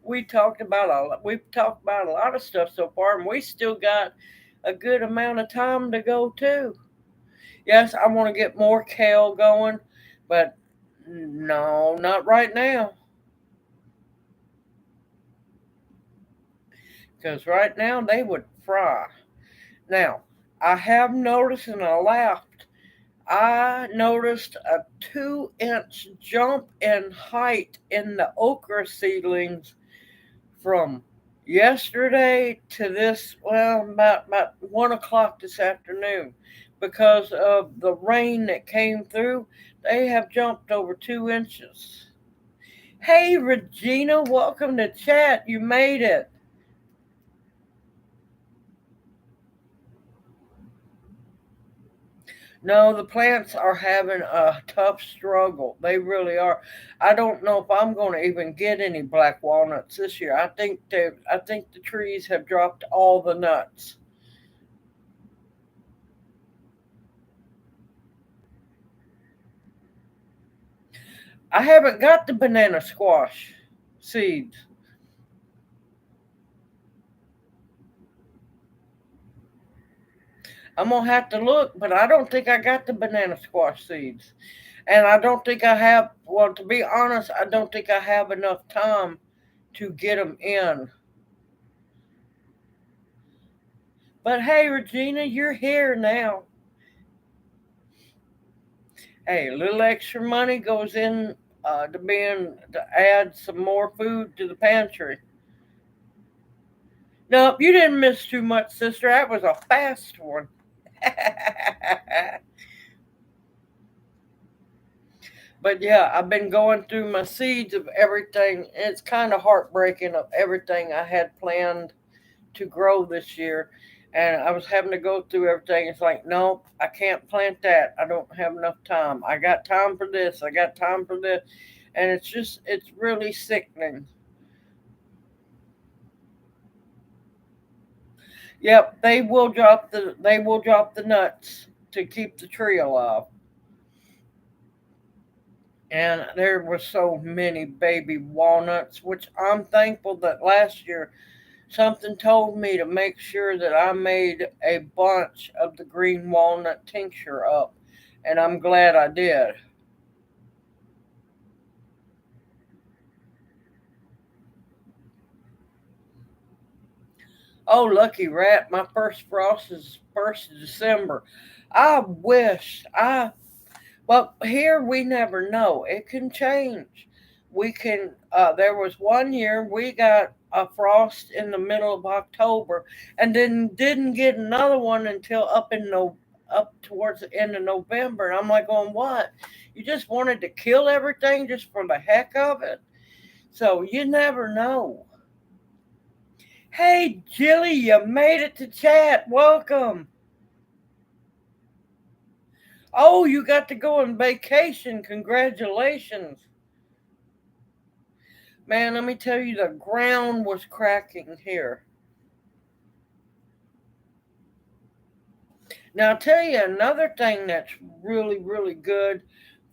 We've talked about a lot of stuff so far, and we still got a good amount of time to go too. Yes, I want to get more kale going, but no, not right now. Because right now they would fry. Now, I have noticed, and I noticed a 2 inch jump in height in the okra seedlings from yesterday to this, well, about 1 o'clock this afternoon. Because of the rain that came through, they have jumped over 2 inches. Hey, Regina, welcome to chat. You made it. No, the plants are having a tough struggle. They really are. I don't know if I'm going to even get any black walnuts this year. I think the trees have dropped all the nuts. I haven't got the banana squash seeds. I'm gonna have to look, but I don't think I got the banana squash seeds. And I don't think I have, well, to be honest, I don't think I have enough time to get them in. But hey, Regina, you're here now. Hey, a little extra money goes in to add some more food to the pantry. Nope, you didn't miss too much, sister. That was a fast one. But yeah, I've been going through my seeds of everything. It's kind of heartbreaking of everything I had planned to grow this year. And I was having to go through everything. It's like, nope, I can't plant that. I don't have enough time. I got time for this. I got time for this. And it's really sickening. Yep, they will drop the nuts to keep the tree alive. And there were so many baby walnuts, which I'm thankful that last year something told me to make sure that I made a bunch of the green walnut tincture up, and I'm glad I did. Oh, lucky rat, my first frost is 1st of December. I wish I Well, here we never know. It can change. There was one year we got a frost in the middle of October and then didn't get another one until up towards the end of November. And I'm like, going, what? You just wanted to kill everything just for the heck of it? So you never know. Hey, Jilly, you made it to chat. Welcome. Oh, you got to go on vacation. Congratulations. Man, let me tell you, the ground was cracking here. Now, I'll tell you another thing that's really, really good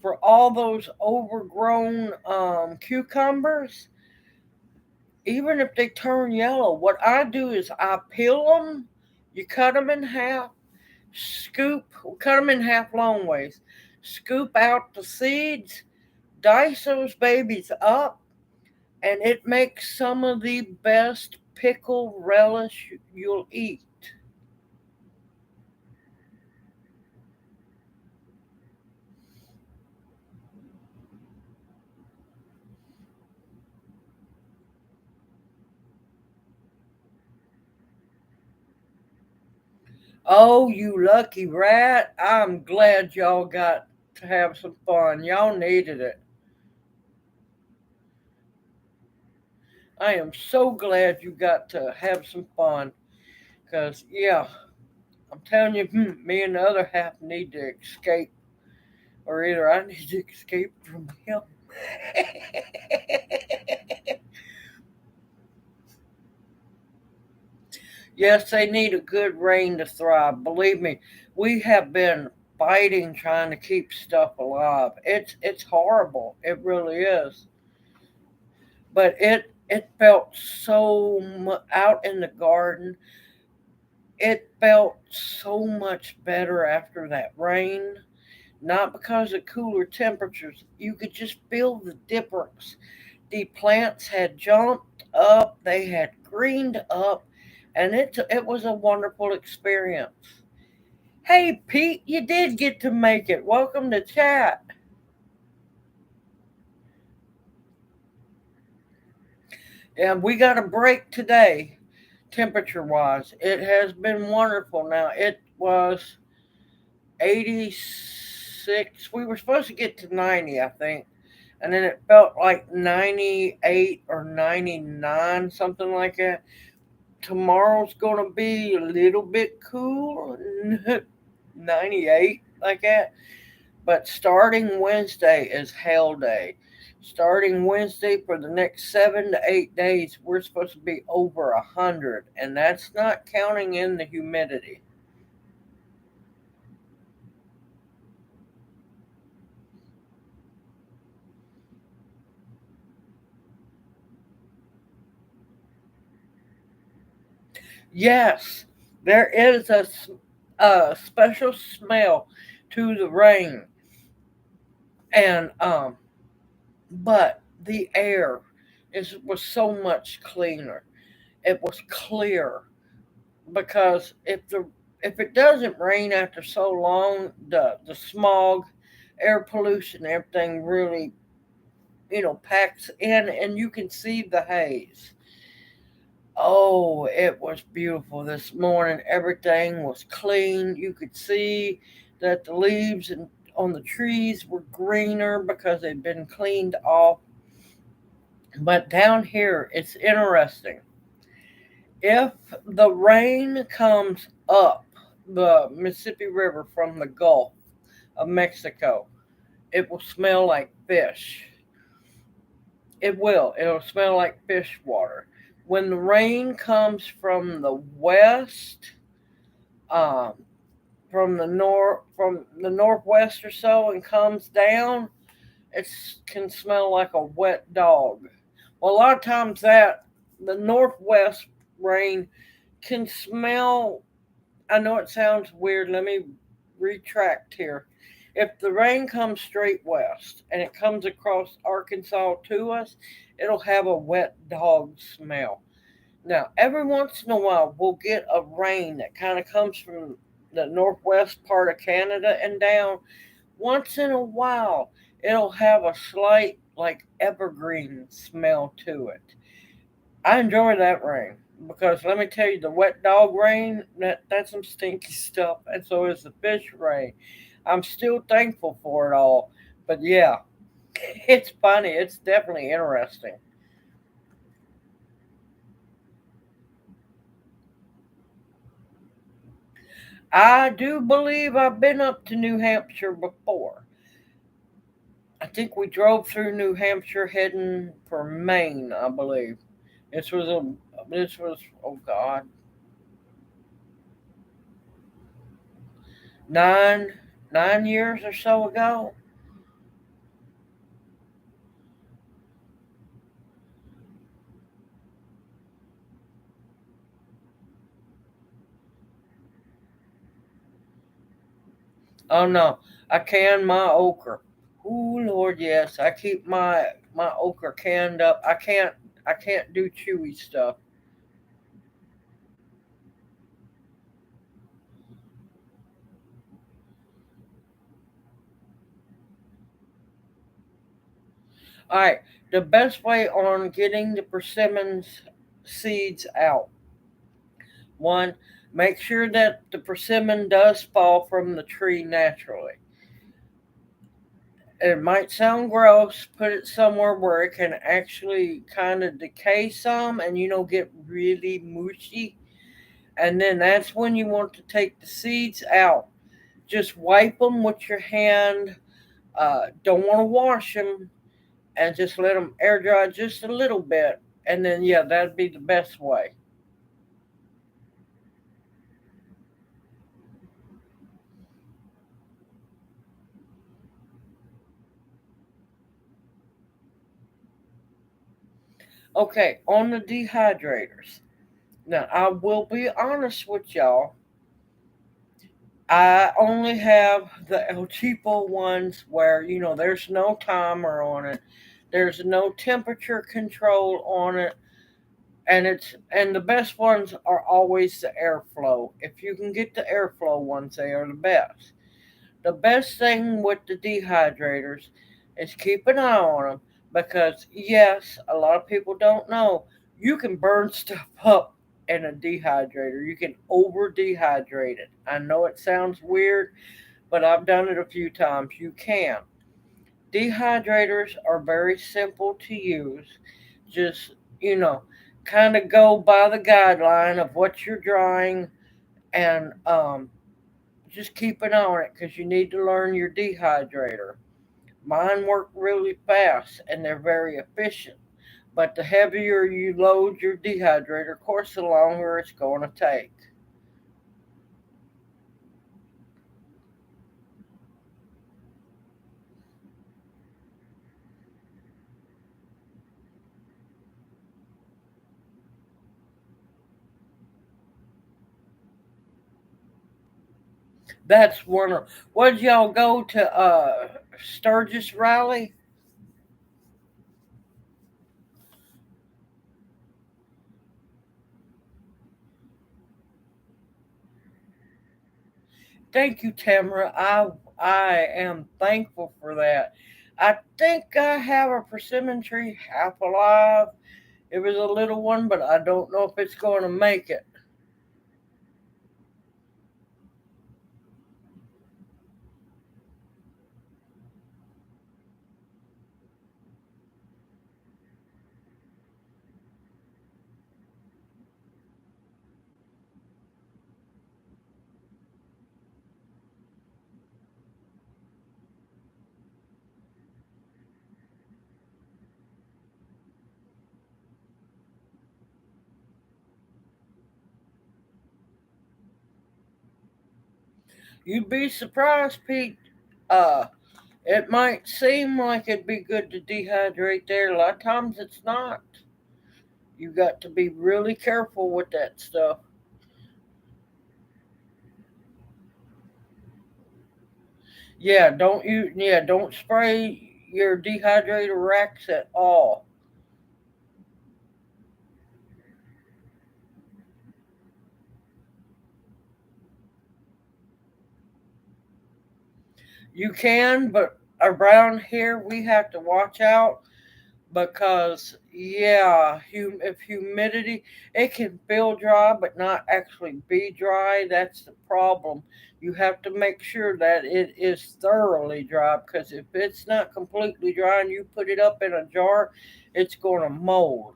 for all those overgrown cucumbers, even if they turn yellow, what I do is I peel them, you cut them in half, cut them in half long ways, scoop out the seeds, dice those babies up, and it makes some of the best pickle relish you'll eat. Oh, you lucky rat. I'm glad y'all got to have some fun. Y'all needed it. I am so glad you got to have some fun. Because, yeah, I'm telling you, me and the other half need to escape. Or either I need to escape from him. Yes, they need a good rain to thrive. Believe me, we have been fighting trying to keep stuff alive. It's horrible. It really is. But it felt out in the garden. It felt so much better after that rain. Not because of cooler temperatures. You could just feel the difference. The plants had jumped up, they had greened up, and it was a wonderful experience. Hey Pete, you did get to make it. Welcome to chat. And we got a break today, temperature wise. It has been wonderful. Now it was 86. We were supposed to get to 90, I think. And then it felt like 98 or 99, something like that. Tomorrow's going to be a little bit cool, 98, like that. But starting Wednesday is hell day. Starting Wednesday for the next 7 to 8 days, we're supposed to be over 100, and that's not counting in the humidity. Yes, there is a special smell to the rain, and but the air was so much cleaner. It was clear because if it doesn't rain after so long, the smog, air pollution, everything really packs in, and you can see the haze. Oh, it was beautiful this morning. Everything was clean. You could see that the leaves on the trees were greener because they'd been cleaned off. But down here, it's interesting. If the rain comes up the Mississippi River from the Gulf of Mexico, it will smell like fish. It will. It'll smell like fish water. When the rain comes from the west, um, from the northwest or so, and comes down, it can smell like a wet dog. Well, a lot of times that the northwest rain can smell. I know it sounds weird. Let me retract here. If the rain comes straight west and it comes across Arkansas to us, it'll have a wet dog smell. Now, every once in a while, we'll get a rain that kind of comes from the northwest part of Canada and down. Once in a while, it'll have a slight, like, evergreen smell to it. I enjoy that rain because let me tell you, the wet dog rain, that's some stinky stuff, and so is the fish rain. I'm still thankful for it all, but yeah, it's funny. It's definitely interesting. I do believe I've been up to New Hampshire before. I think we drove through New Hampshire heading for Maine, I believe. This was a this was oh god, 9 years or so ago. Oh no, I can my okra. Ooh Lord, yes, I keep my okra canned up. I can't do chewy stuff. All right, the best way on getting the persimmons seeds out. One, Make sure that the persimmon does fall from the tree naturally. It might sound gross. Put it somewhere where it can actually kind of decay some and get really mushy. And then that's when you want to take the seeds out. Just wipe them with your hand. Don't want to wash them, and just let them air dry just a little bit. And then, yeah, that'd be the best way. Okay, on the dehydrators. Now, I will be honest with y'all. I only have the El Cheapo ones where, there's no timer on it. There's no temperature control on it. And the best ones are always the airflow. If you can get the airflow ones, they are the best. The best thing with the dehydrators is keep an eye on them because, yes, a lot of people don't know you can burn stuff up in a dehydrator. You can over dehydrate it. I know it sounds weird, but I've done it a few times. You can. Dehydrators are very simple to use. Just, you know, kind of go by the guideline of what you're drying and just keep an eye on it because you need to learn your dehydrator. Mine work really fast and they're very efficient. But the heavier you load your dehydrator, of course, the longer it's going to take. That's one of. What did y'all go to Sturgis Rally? Thank you, Tamara. I am thankful for that. I think I have a persimmon tree half alive. It was a little one, but I don't know if it's going to make it. You'd be surprised, Pete. Uh, it might seem like it'd be good to dehydrate there. A lot of times it's not. You got to be really careful with that stuff. Don't spray your dehydrator racks at all. You can, but around here we have to watch out because if humidity, it can feel dry but not actually be dry. That's the problem. You have to make sure that it is thoroughly dry because if it's not completely dry and you put it up in a jar, it's going to mold.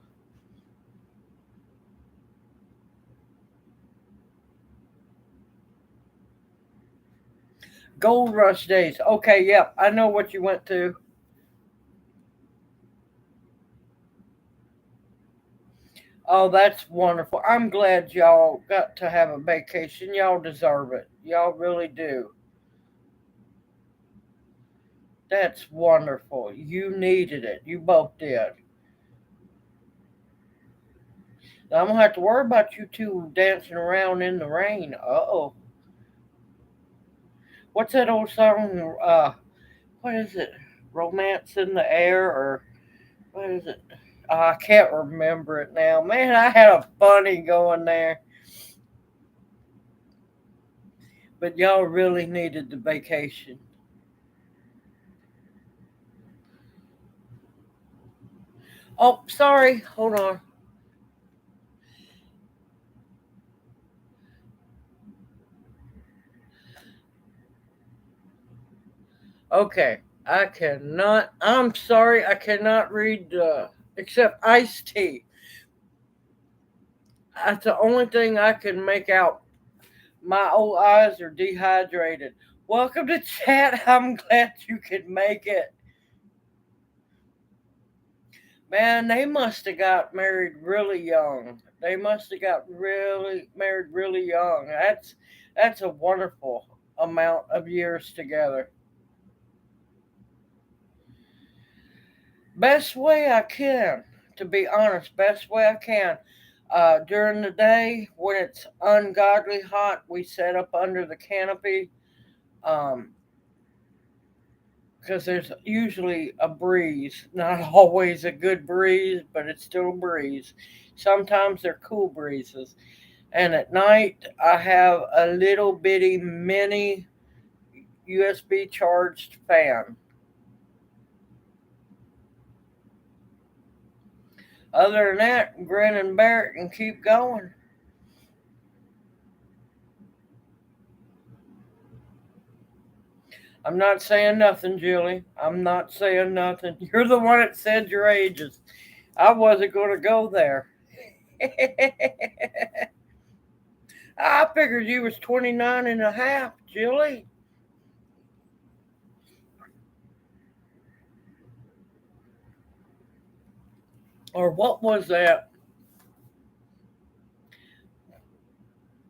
Gold rush days. Okay, yep, I know what you went to. Oh, that's wonderful. I'm glad y'all got to have a vacation. Y'all deserve it. Y'all really do. That's wonderful. You needed it. You both did. Now I'm gonna have to worry about you two dancing around in the rain. Uh-oh. What's that old song? What is it? Romance in the air or what is it? I can't remember it now. Man, I had a funny going there. But y'all really needed the vacation. Oh, sorry. Hold on. Okay, I cannot. I'm sorry, I cannot read except iced tea. That's the only thing I can make out. My old eyes are dehydrated. Welcome to chat. I'm glad you could make it. Man, they must have got married really young. They must have got really married really young. That's a wonderful amount of years together. Best way I can, to be honest, best way I can. During the day when it's ungodly hot, we set up under the canopy. Um, because there's usually a breeze. Not always a good breeze, but it's still a breeze. Sometimes they're cool breezes. And at night, I have a little bitty mini USB charged fan. Other than that, grin and bear it and keep going. I'm not saying nothing, Julie. I'm not saying nothing. You're the one that said your ages. I wasn't going to go there. I figured you was 29 and a half, Julie. Or what was that?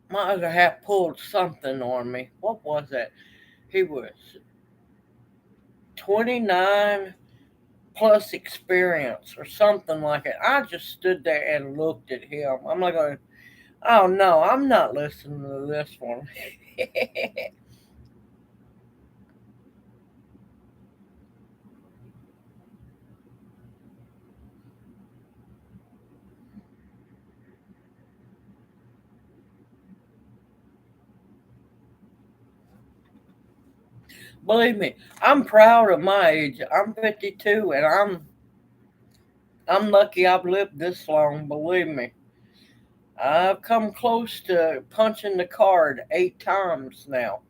My other half pulled something on me. What was that? He was 29 plus experience or something like it. I just stood there and looked at him. I'm like, going, oh no, I'm not listening to this one. Believe me, I'm proud of my age. I'm 52 and I'm lucky I've lived this long, believe me. I've come close to punching the card 8 times now.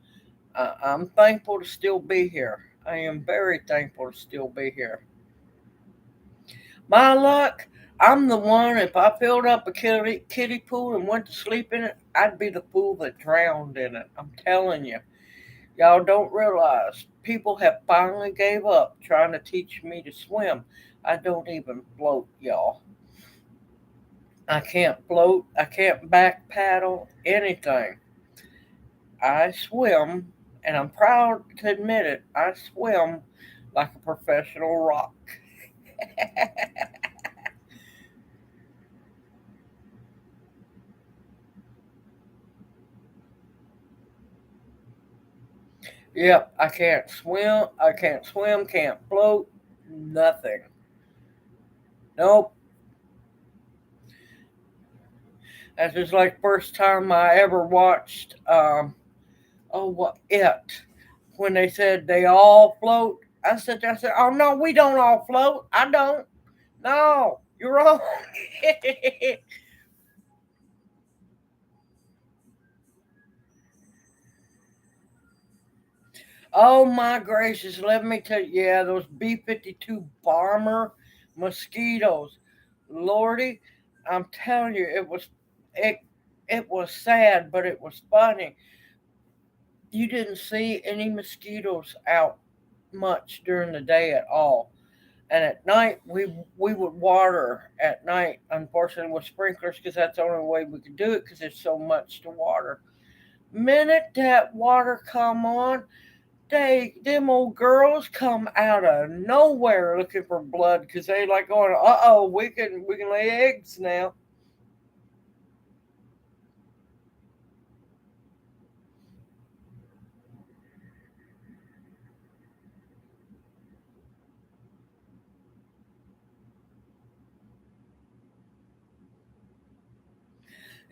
I'm thankful to still be here. I am very thankful to still be here. My luck, I'm the one, if I filled up a kiddie pool and went to sleep in it, I'd be the fool that drowned in it. I'm telling you. Y'all don't realize people have finally gave up trying to teach me to swim. I don't even float, y'all. I can't float. I can't back paddle, anything. I swim, and I'm proud to admit it. I swim like a professional rock. Yep, I can't swim. I can't swim, can't float, nothing. Nope. That's just like first time I ever watched oh what it when they said they all float. I said, oh no, we don't all float. I don't. No, you're wrong. Oh my gracious, let me tell you, yeah, those B-52 bomber mosquitoes. Lordy, I'm telling you, it it was sad, but it was funny. You didn't see any mosquitoes out much during the day at all. And at night, we would water at night, unfortunately, with sprinklers because that's the only way we could do it because there's so much to water. Minute that water come on, them old girls come out of nowhere looking for blood because they like going, oh, we can lay eggs now.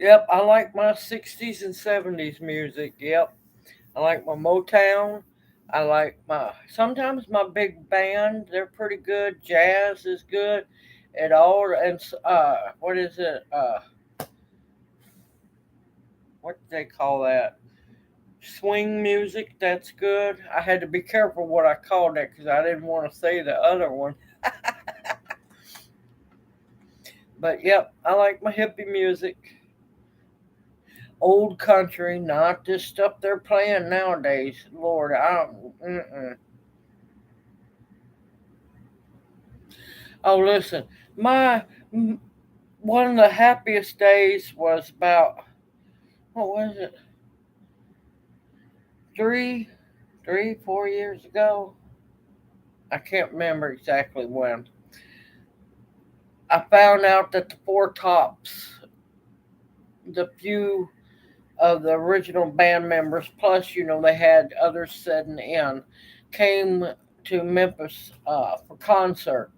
Yep, I like my 60s and 70s music. Yep, I like my Motown. I like my sometimes my big band. They're pretty good. Jazz is good. It all and what is it? What do they call that? Swing music, that's good. I had to be careful what I called it because I didn't want to say the other one. But yep, I like my hippie music. Old country, not this stuff they're playing nowadays. Lord, I don't. Oh, listen, my one of the happiest days was about, what was it, three, 4 years ago. I can't remember exactly when. I found out that the Four Tops, the few of the original band members, plus they had others sitting in, came to Memphis for concert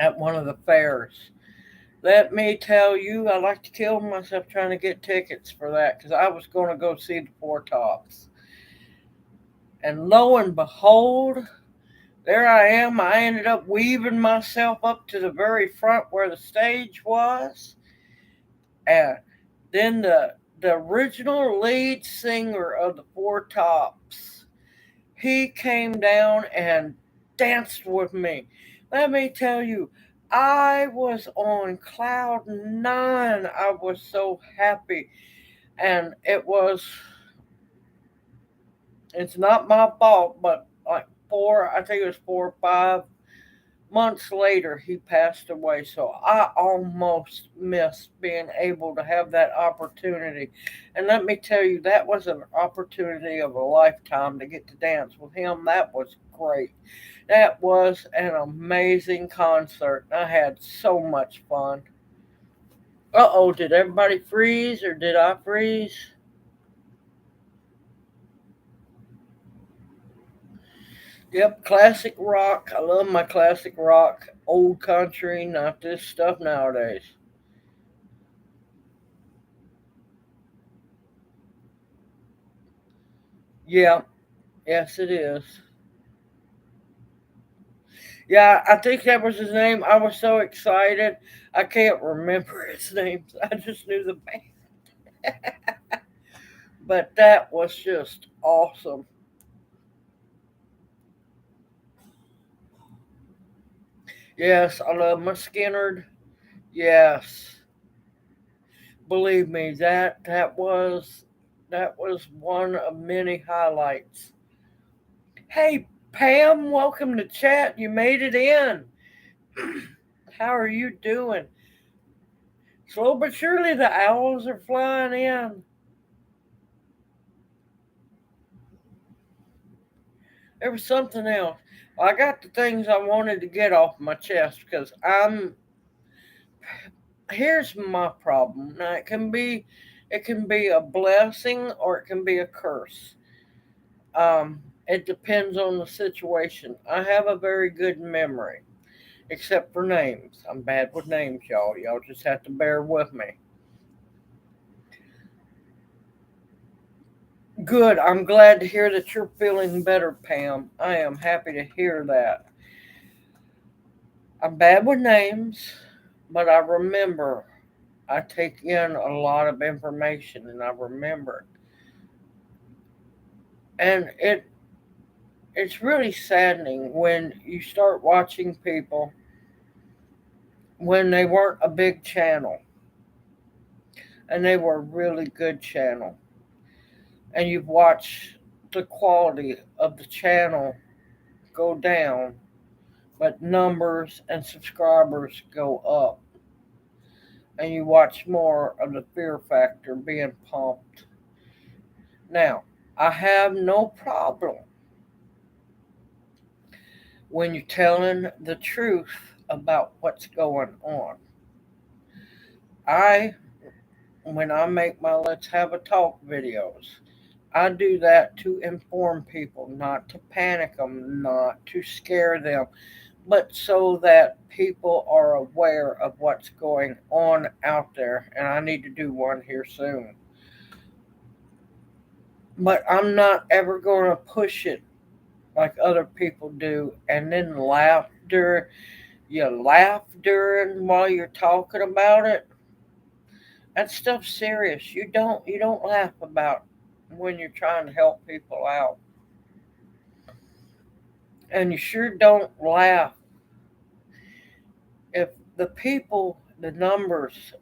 at one of the fairs. Let me tell you, I like to kill myself trying to get tickets for that because I was going to go see the Four Tops. And lo and behold, there I am. I ended up weaving myself up to the very front where the stage was. And then the original lead singer of the Four Tops, he came down and danced with me. Let me tell you, I was on cloud nine. I was so happy. And it's not my fault, but like I think it was 4 or 5 months later, he passed away. So I almost missed being able to have that opportunity. And let me tell you, that was an opportunity of a lifetime to get to dance with him. That was great. That was an amazing concert. I had so much fun. Uh oh, did everybody freeze or did I freeze? Yep, classic rock. I love my classic rock. Old country, not this stuff nowadays. Yeah, yes, it is. Yeah, I think that was his name. I was so excited. I can't remember his name. I just knew the band. But that was just awesome. Yes, I love my Skinnerd. Yes. Believe me, that was one of many highlights. Hey Pam, welcome to chat. You made it in. How are you doing? Slow but surely the owls are flying in. There was something else. I got the things I wanted to get off my chest because here's my problem. Now it can be a blessing or it can be a curse. It depends on the situation. I have a very good memory, except for names. I'm bad with names, y'all. Y'all just have to bear with me. Good. I'm glad to hear that you're feeling better, Pam. I am happy to hear that. I'm bad with names, but I remember. I take in a lot of information and I remember it. And it's really saddening when you start watching people when they weren't a big channel and they were a really good channel. And you watch the quality of the channel go down, but numbers and subscribers go up. And you watch more of the fear factor being pumped. Now, I have no problem when you're telling the truth about what's going on. I, when I make my Let's Have a Talk videos, I do that to inform people, not to panic them, not to scare them, but so that people are aware of what's going on out there. And I need to do one here soon. But I'm not ever going to push it like other people do and then laugh during while you're talking about it. That stuff's serious. You don't laugh about. when you're trying to help people out. And you sure don't laugh if the people, the numbers,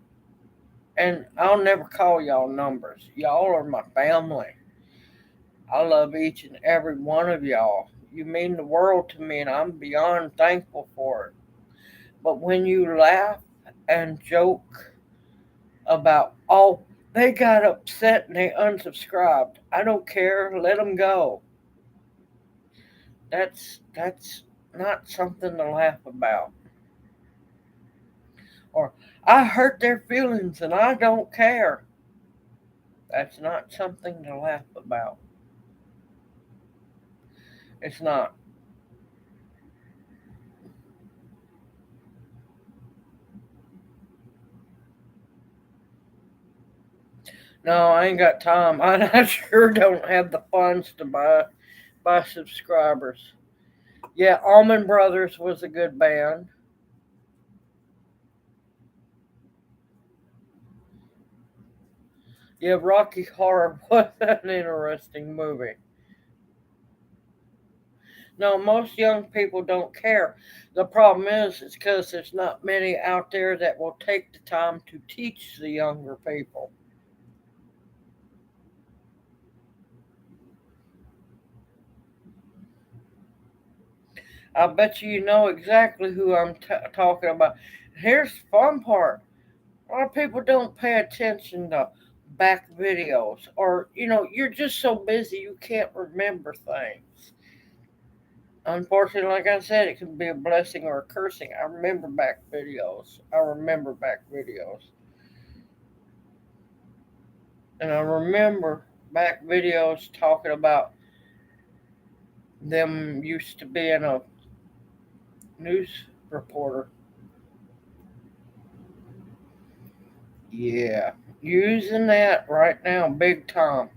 and I'll never call y'all numbers. Y'all are my family. I love each and every one of y'all. You mean the world to me, and I'm beyond thankful for it. But when you laugh and joke about, oh, they got upset and they unsubscribed, I don't care, let them go. That's not something to laugh about. Or I hurt their feelings and I don't care. That's not something to laugh about. It's not. No, I ain't got time. I sure don't have the funds to buy subscribers. Yeah, Allman Brothers was a good band. Yeah, Rocky Horror was an interesting movie. No, most young people don't care. The problem is, it's because there's not many out there that will take the time to teach the younger people. I bet you know exactly who I'm talking about. Here's the fun part: a lot of people don't pay attention to back videos, or you're just so busy you can't remember things. Unfortunately, like I said, it can be a blessing or a cursing. I remember back videos. I remember back videos. And I remember back videos talking about them used to being a news reporter. Yeah. Using that right now, big time.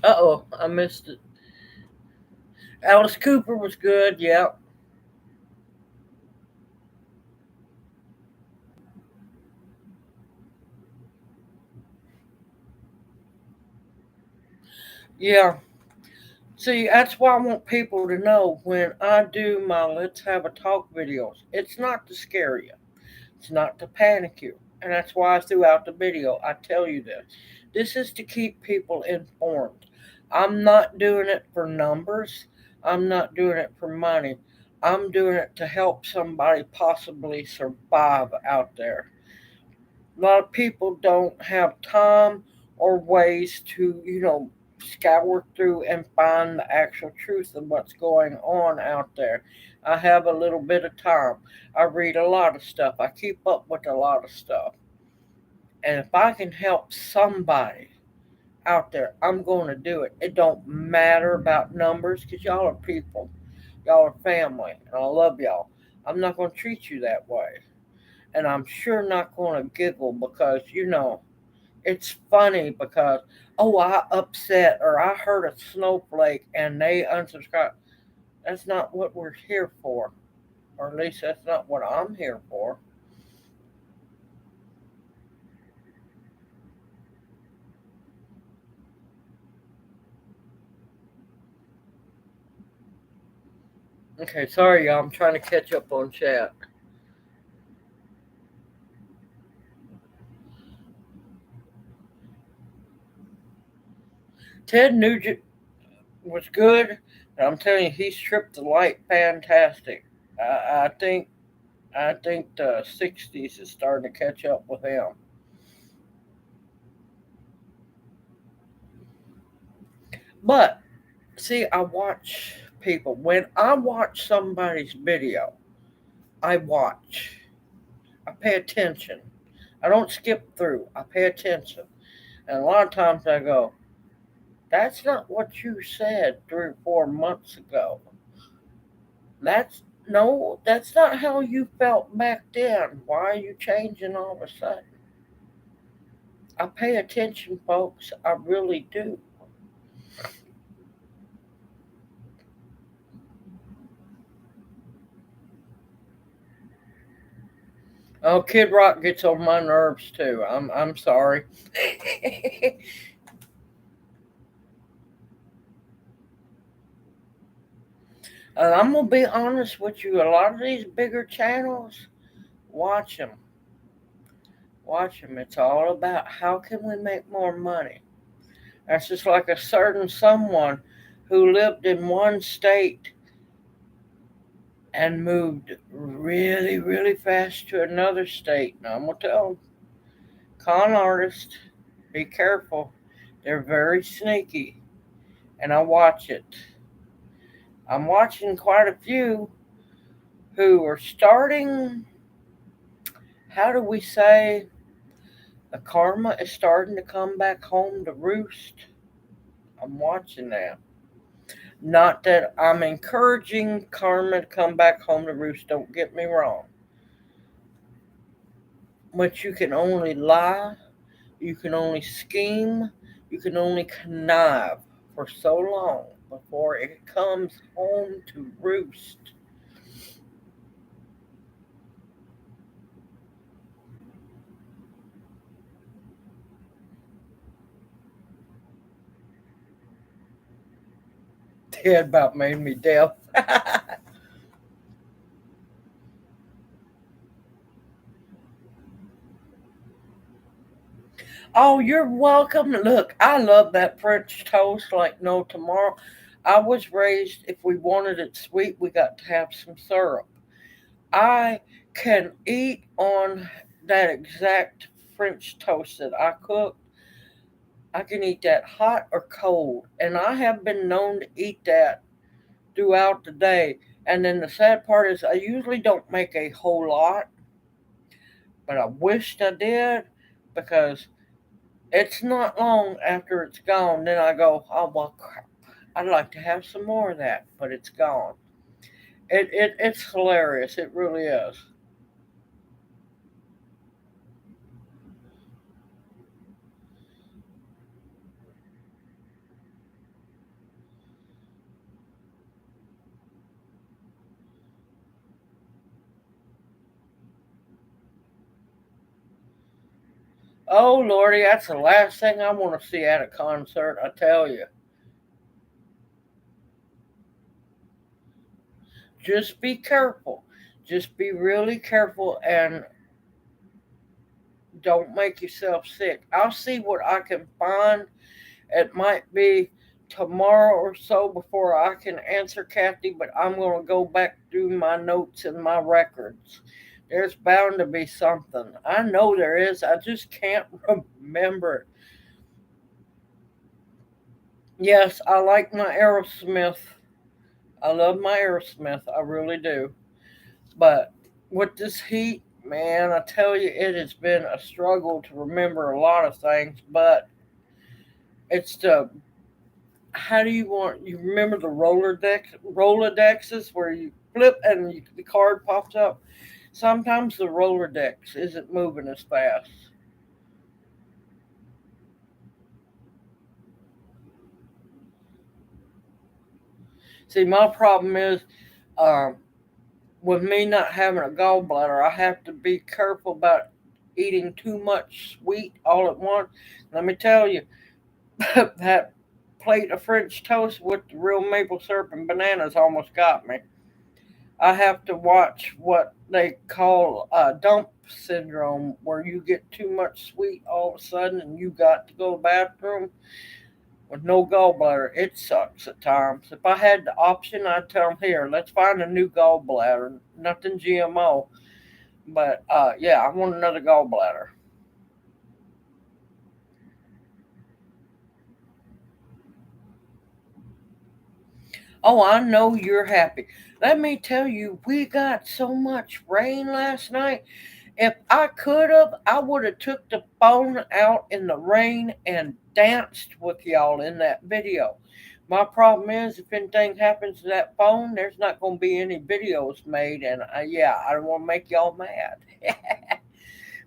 Uh oh, I missed it. Alice Cooper was good, yeah. Yeah. See, that's why I want people to know when I do my Let's Have a Talk videos, it's not to scare you. It's not to panic you. And that's why throughout the video I tell you this. This is to keep people informed. I'm not doing it for numbers. I'm not doing it for money. I'm doing it to help somebody possibly survive out there. A lot of people don't have time or ways to, scour through and find the actual truth of what's going on out there. I have a little bit of time. I read a lot of stuff. I keep up with a lot of stuff. And if I can help somebody out there, I'm going to do it. It don't matter about numbers because y'all are people. Y'all are family. And I love y'all. I'm not going to treat you that way. And I'm sure not going to giggle because, it's funny because, oh, I upset or I heard a snowflake and they unsubscribed. That's not what we're here for. Or at least that's not what I'm here for. Okay, sorry, y'all. I'm trying to catch up on chat. Ted Nugent was good. And I'm telling you, he stripped the light fantastic. I think the '60s is starting to catch up with him. But see, I watch people. When I watch somebody's video, I watch. I pay attention. I don't skip through. I pay attention. And a lot of times I go, that's not what you said 3 or 4 months ago. That's no, that's not how you felt back then. Why are you changing all of a sudden? I pay attention, folks. I really do. Oh, Kid Rock gets on my nerves too. I'm sorry. And I'm gonna be honest with you. A lot of these bigger channels, watch them, watch them. It's all about how can we make more money. That's just like a certain someone who lived in one state and moved really, really fast to another state. Now I'm gonna tell them, con artists, be careful. They're very sneaky, and I watch it. I'm watching quite a few who are starting. How do we say? The karma is starting to come back home to roost. I'm watching that. Not that I'm encouraging karma to come back home to roost, don't get me wrong. But you can only lie, you can only scheme, you can only connive for so long before it comes home to roost. It about made me deaf. Oh, you're welcome. Look, I love that French toast like no tomorrow. I was raised, if we wanted it sweet, we got to have some syrup. I can eat on that exact French toast that I cook. I can eat that hot or cold. And I have been known to eat that throughout the day. And then the sad part is, I usually don't make a whole lot, but I wished I did because it's not long after it's gone. Then I go, oh, well, crap. I'd like to have some more of that, but it's gone. It's hilarious. It really is. Oh, Lordy, that's the last thing I want to see at a concert, I tell you. Just be careful. Just be really careful and don't make yourself sick. I'll see what I can find. It might be tomorrow or so before I can answer Kathy, but I'm going to go back through my notes and my records. There's bound to be something. I know there is. I just can't remember. Yes, I like my Aerosmith. I love my Aerosmith. I really do. But with this heat, man, I tell you, it has been a struggle to remember a lot of things. But it's the how do you want you remember the Rolodexes where you flip and the card pops up. Sometimes the Rolodex isn't moving as fast. See, my problem is um, with me not having a gallbladder, I have to be careful about eating too much sweet all at once. Let me tell you, that plate of French toast with the real maple syrup and bananas almost got me. I have to watch what they call dump syndrome, where you get too much sweet all of a sudden and you got to go to the bathroom with no gallbladder. It sucks at times. If I had the option, I'd tell them, here, let's find a new gallbladder. Nothing GMO. But yeah, I want another gallbladder. Oh, I know you're happy. Let me tell you, we got so much rain last night. If I could have, I would have took the phone out in the rain and danced with y'all in that video. My problem is, if anything happens to that phone, there's not going to be any videos made, and yeah, I don't want to make y'all mad.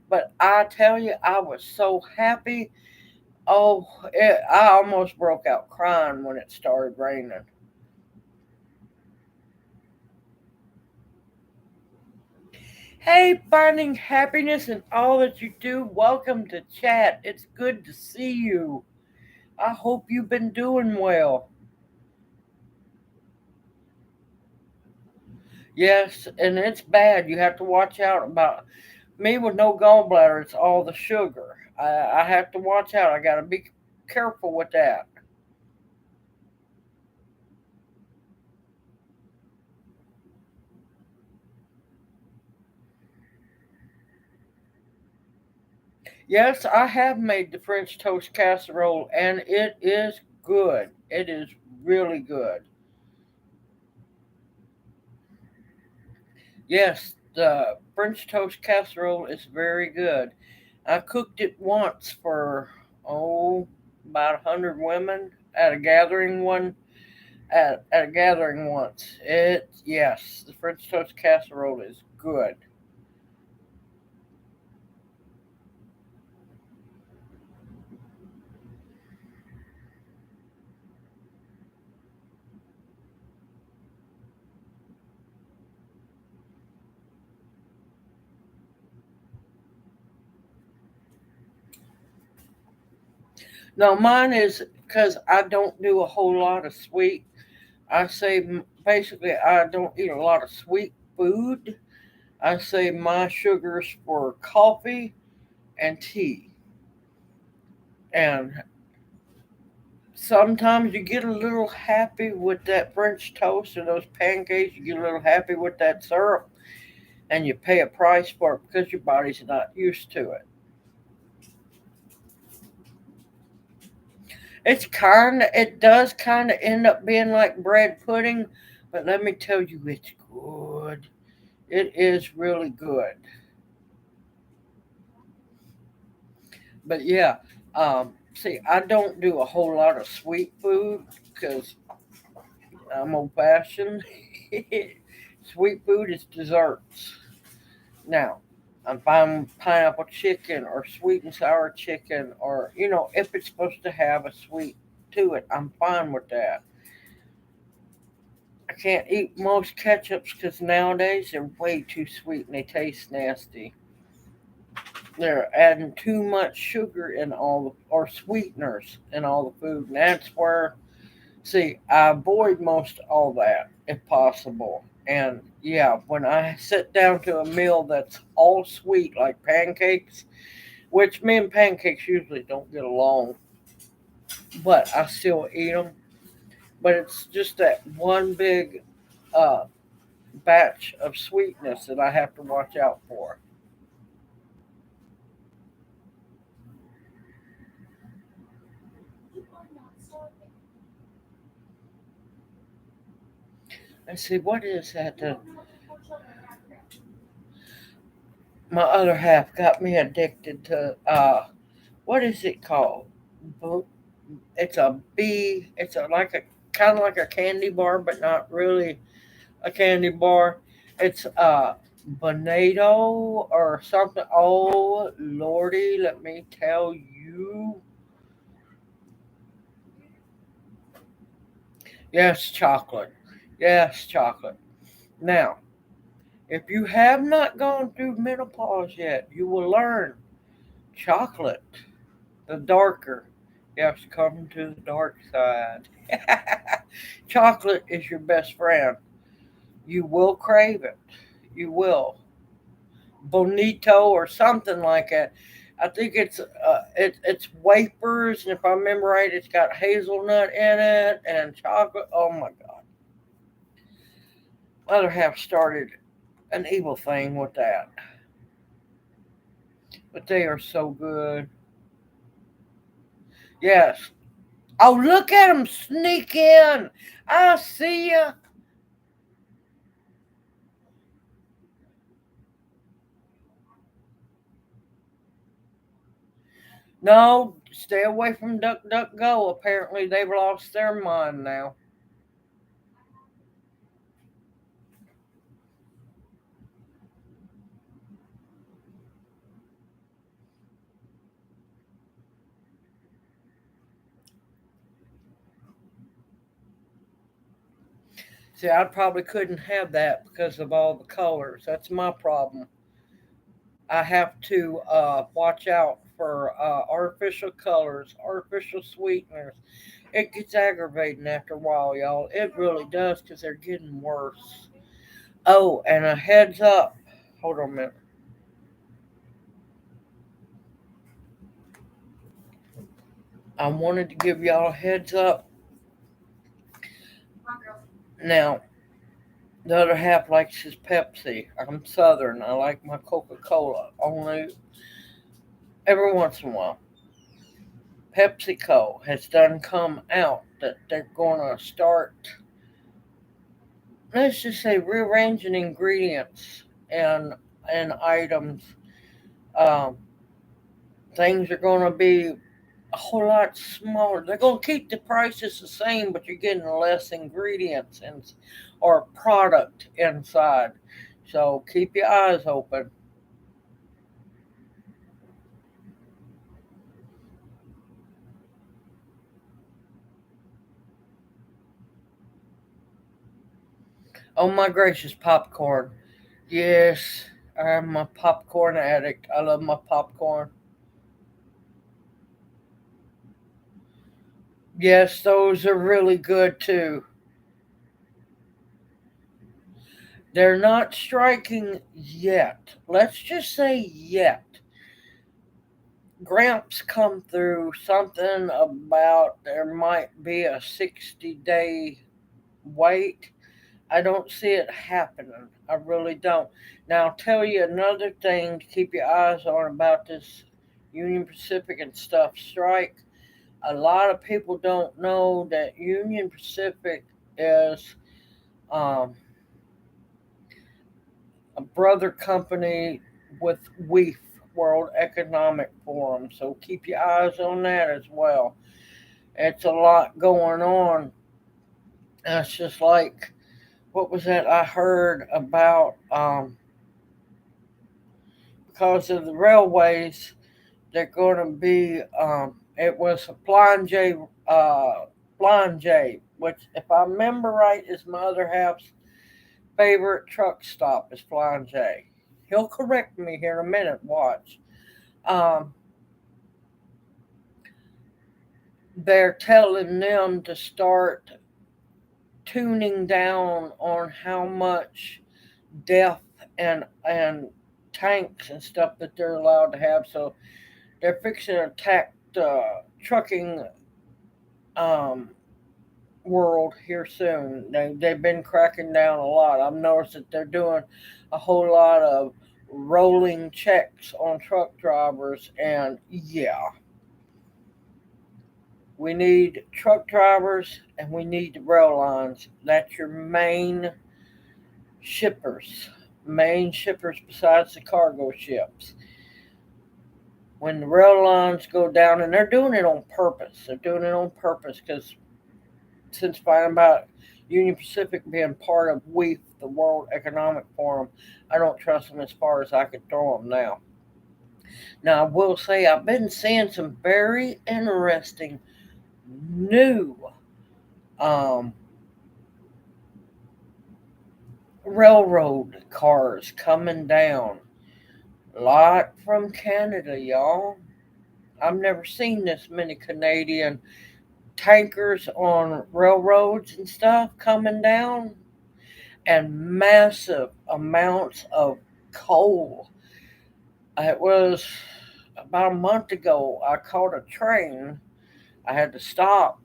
But I tell you, I was so happy. Oh, I almost broke out crying when it started raining. Hey, finding happiness in all that you do. Welcome to chat. It's good to see you. I hope you've been doing well. Yes, and it's bad. You have to watch out about me with no gallbladder. It's all the sugar. I have to watch out. I got to be careful with that. Yes, I have made the French toast casserole, and it is good. It is really good. Yes, the French toast casserole is very good. I cooked it once for about 100 women at a gathering at a gathering once. Yes, the French toast casserole is good. Now mine is because I don't do a whole lot of sweet. I say basically I don't eat a lot of sweet food. I save my sugars for coffee and tea. And sometimes you get a little happy with that French toast or those pancakes. You get a little happy with that syrup, and you pay a price for it because your body's not used to it. It does kind of end up being like bread pudding, but let me tell you, it's good. It is really good. But yeah, see, I don't do a whole lot of sweet food because I'm old fashioned. Sweet food is desserts. Now, I'm fine with pineapple chicken or sweet and sour chicken, or, if it's supposed to have a sweet to it, I'm fine with that. I can't eat most ketchups because nowadays they're way too sweet and they taste nasty. They're adding too much sugar in or sweeteners in all the food, and that's where, see, I avoid most all that if possible. And yeah, when I sit down to a meal that's all sweet, like pancakes, which me and pancakes usually don't get along, but I still eat them. But it's just that one big uh, batch of sweetness that I have to watch out for. And see, what is that? My other half got me addicted to, what is it called? Bo- It's a bee. It's a like a kind of like a candy bar, but not really a candy bar. It's Bonado or something. Oh lordy, let me tell you. Yes, chocolate. Yes, chocolate. Now, if you have not gone through menopause yet, you will learn chocolate, the darker. You have to come to the dark side. Chocolate is your best friend. You will crave it. You will. Bonito or something like that. I think it's wafers, and if I remember right, it's got hazelnut in it and chocolate. Oh my god! Other half started an evil thing with that, but they are so good. Yes. Oh, look at them sneak in! I see ya. No, stay away from Duck Duck Go. Apparently, they've lost their mind now. See, I probably couldn't have that because of all the colors. That's my problem. I have to watch out for artificial colors, artificial sweeteners. It gets aggravating after a while, y'all. It really does because they're getting worse. Oh, and a heads up. Hold on a minute. I wanted to give y'all a heads up. Now, the other half likes his Pepsi. I'm Southern. I like my Coca Cola. Only every once in a while. PepsiCo has done come out that they're going to start, let's just say, rearranging ingredients and items. Um, Things are going to be a whole lot smaller. They're going to keep the prices the same, but you're getting less ingredients and or product inside. So keep your eyes open. Oh my gracious, popcorn. Yes, I'm a popcorn addict. I love my popcorn. Yes, those are really good too. They're not striking yet. Let's just say yet. Gramps come through something about there might be a 60-day wait. I don't see it happening. I really don't. Now, I'll tell you another thing to keep your eyes on about this Union Pacific and stuff strike. A lot of people don't know that Union Pacific is um, a brother company with WEF, World Economic Forum. So keep your eyes on that as well. It's a lot going on. It's just like, what was that I heard about? Because of the railways, they're going to be, it was a Blind J, which, if I remember right, is my other half's favorite truck stop is Flying J. He'll correct me here in a minute. Watch. Um, they're telling them to start tuning down on how much depth and tanks and stuff that they're allowed to have. So they're fixing to attack the trucking um, world here soon. They've been cracking down a lot. I've noticed that they're doing a whole lot of rolling checks on truck drivers, and yeah, we need truck drivers and we need the rail lines. That's your shippers, main shippers besides the cargo ships. When the rail lines go down, and they're doing it on purpose, they're doing it on purpose because since finding about Union Pacific being part of WEF, the World Economic Forum, I don't trust them as far as I could throw them now. Now, I will say I've been seeing some very interesting new um, railroad cars coming down. A lot from Canada, y'all. I've never seen this many Canadian tankers on railroads and stuff coming down, and massive amounts of coal. It was about a month ago. I caught a train. I had to stop,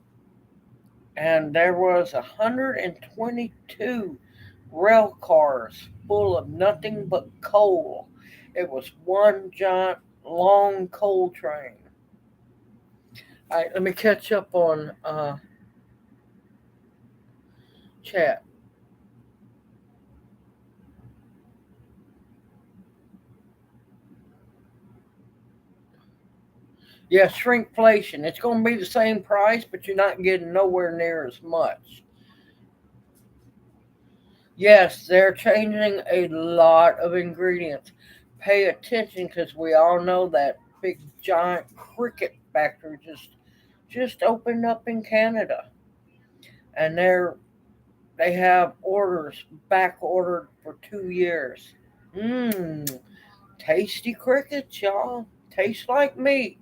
and there was 122 rail cars full of nothing but coal. It was one giant long coal train. All right, let me catch up on chat. Yeah, shrinkflation. It's going to be the same price, but you're not getting nowhere near as much. Yes, they're changing a lot of ingredients. Pay attention because we all know that big giant cricket factory just opened up in Canada, and they have orders back ordered for 2 years. Mmm, Tasty crickets, y'all. Taste like meat.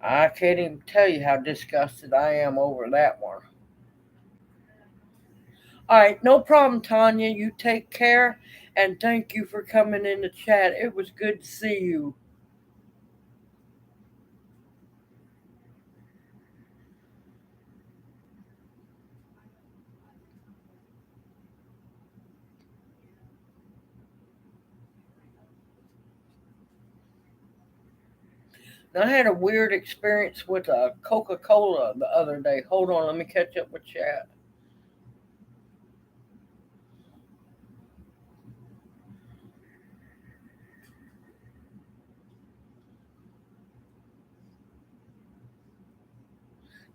I can't even tell you how disgusted I am over that one. All right, no problem, Tanya. You take care, and thank you for coming in the chat. It was good to see you. Now, I had a weird experience with a Coca Cola the other day. Hold on, let me catch up with chat.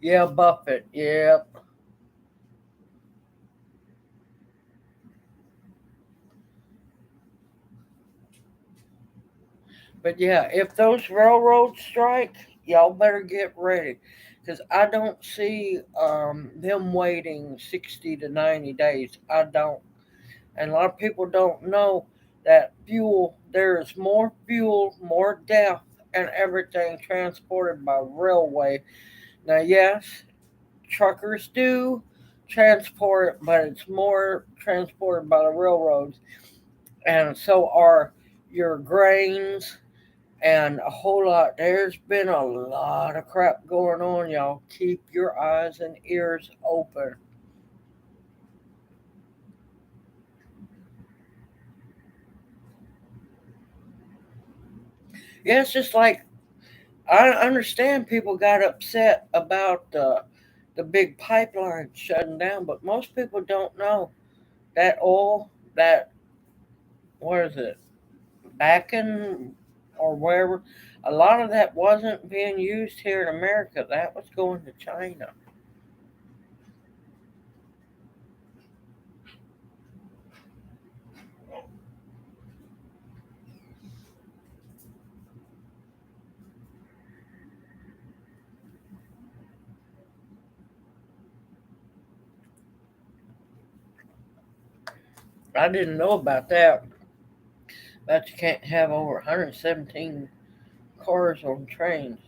Yeah, Buffett. Yep. But yeah, if those railroads strike, y'all better get ready. Because I don't see them waiting 60 to 90 days. I don't. And a lot of people don't know that fuel, there is more fuel, more death, and everything transported by railway. Now, yes, truckers do transport, but it's more transported by the railroads. And so are your grains and a whole lot. There's been a lot of crap going on, y'all. Keep your eyes and ears open. Yeah, it's just like I understand people got upset about the big pipeline shutting down, but most people don't know that oil, that what is it, Bakken or wherever, a lot of that wasn't being used here in America. That was going to China. I didn't know about that. That you can't have over 117 cars on trains.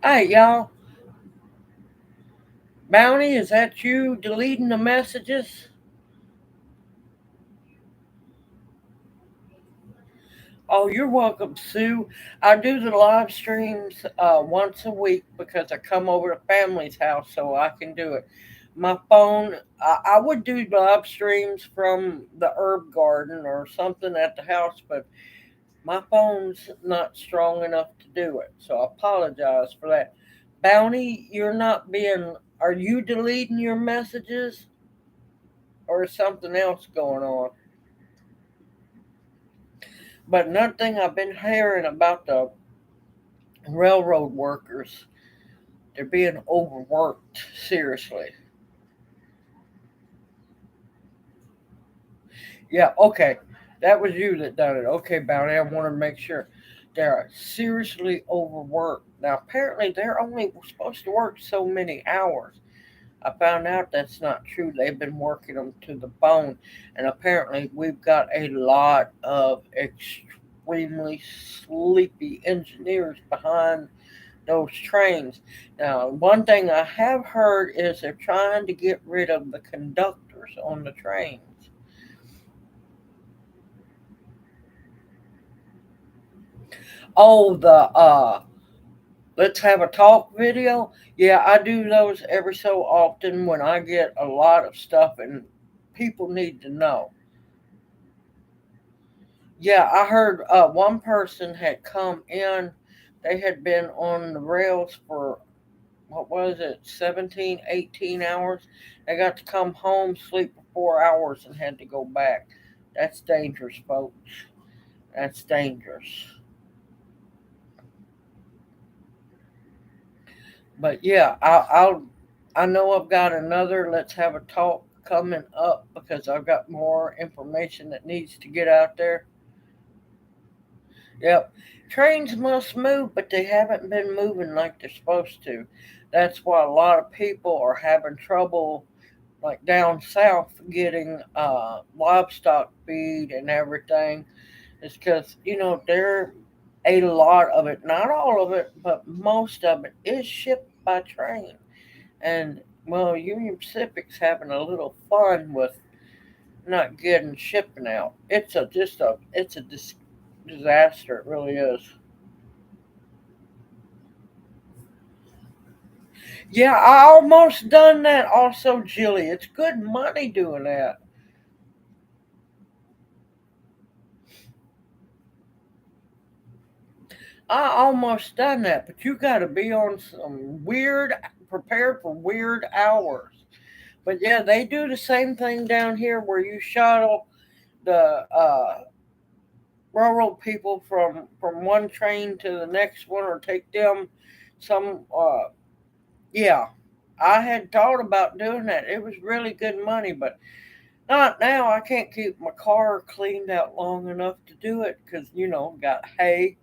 Hey, y'all. Bounty, is that you deleting the messages? Oh, you're welcome, Sue. I do the live streams once a week because I come over to family's house so I can do it. My phone, I would do live streams from the herb garden or something at the house, but my phone's not strong enough to do it. So I apologize for that. Bounty, you're not being, are you deleting your messages or is something else going on? But another thing I've been hearing about the railroad workers, they're being overworked. Seriously. Yeah, okay. That was you that done it. Okay, Bounty, I want to make sure. They're seriously overworked. Now, apparently, they're only supposed to work so many hours. I found out that's not true. They've been working them to the bone. And apparently, we've got a lot of extremely sleepy engineers behind those trains. Now, one thing I have heard is they're trying to get rid of the conductors on the trains. Oh, the let's have a talk video. Yeah, I do those every so often when I get a lot of stuff and people need to know. Yeah, I heard one person had come in. They had been on the rails for what was it, 17, 18 hours. They got to come home, sleep for 4 hours, and had to go back. That's dangerous, folks. That's dangerous. But yeah, I know I've got another let's have a talk coming up because I've got more information that needs to get out there. Yep. Trains must move, but they haven't been moving like they're supposed to. That's why a lot of people are having trouble like down south getting livestock feed and everything is because there a lot of it, not all of it, but most of it is shipped by train. And well, Union Pacific's having a little fun with not getting shipping out. It's a disaster. It really is. Yeah, I almost done that. Also, Jilly, it's good money doing that. I almost done that, but you got to be on some weird, prepared for weird hours. But yeah, they do the same thing down here where you shuttle the railroad people from one train to the next one, or take them some. Yeah, I had thought about doing that. It was really good money, but not now. I can't keep my car cleaned out long enough to do it because got hay.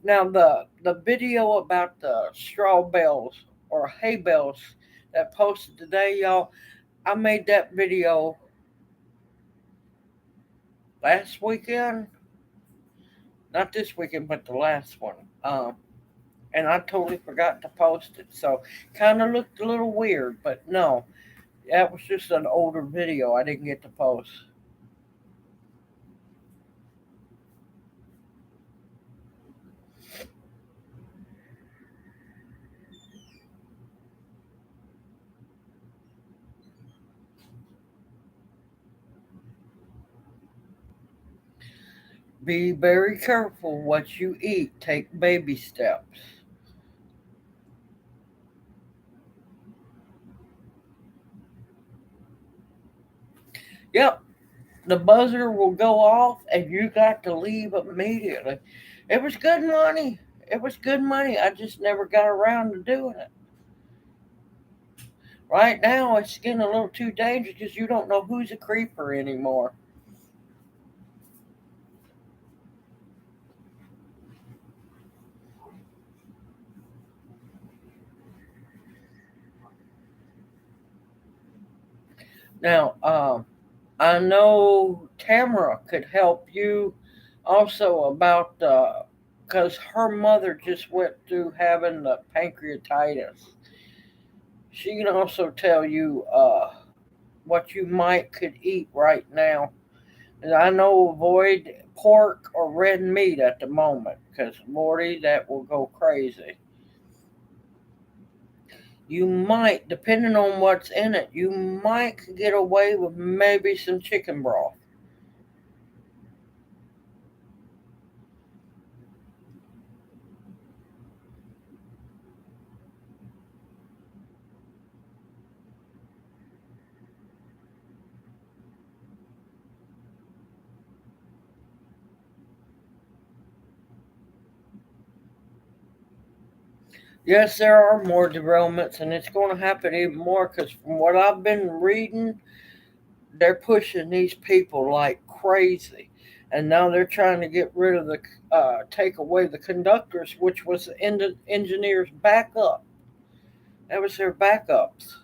Now the video about the straw bales or hay bales that posted today, y'all. I made that video last weekend, not this weekend, but the last one. And I totally forgot to post it, so kind of looked a little weird. But no, that was just an older video I didn't get to post. Be very careful what you eat. Take baby steps. Yep, the buzzer will go off and you got to leave immediately. It was good money. It was good money. I just never got around to doing it. Right now, it's getting a little too dangerous because you don't know who's a creeper anymore. Now, I know Tamara could help you also about because her mother just went through having the pancreatitis. She can also tell you what you might could eat right now. And I know avoid pork or red meat at the moment because Lordy, that will go crazy. You might, depending on what's in it, you might get away with maybe some chicken broth. Yes, there are more derailments, and it's going to happen even more because from what I've been reading, they're pushing these people like crazy. And now they're trying to get rid of take away the conductors, which was the engineers' backup. That was their backups.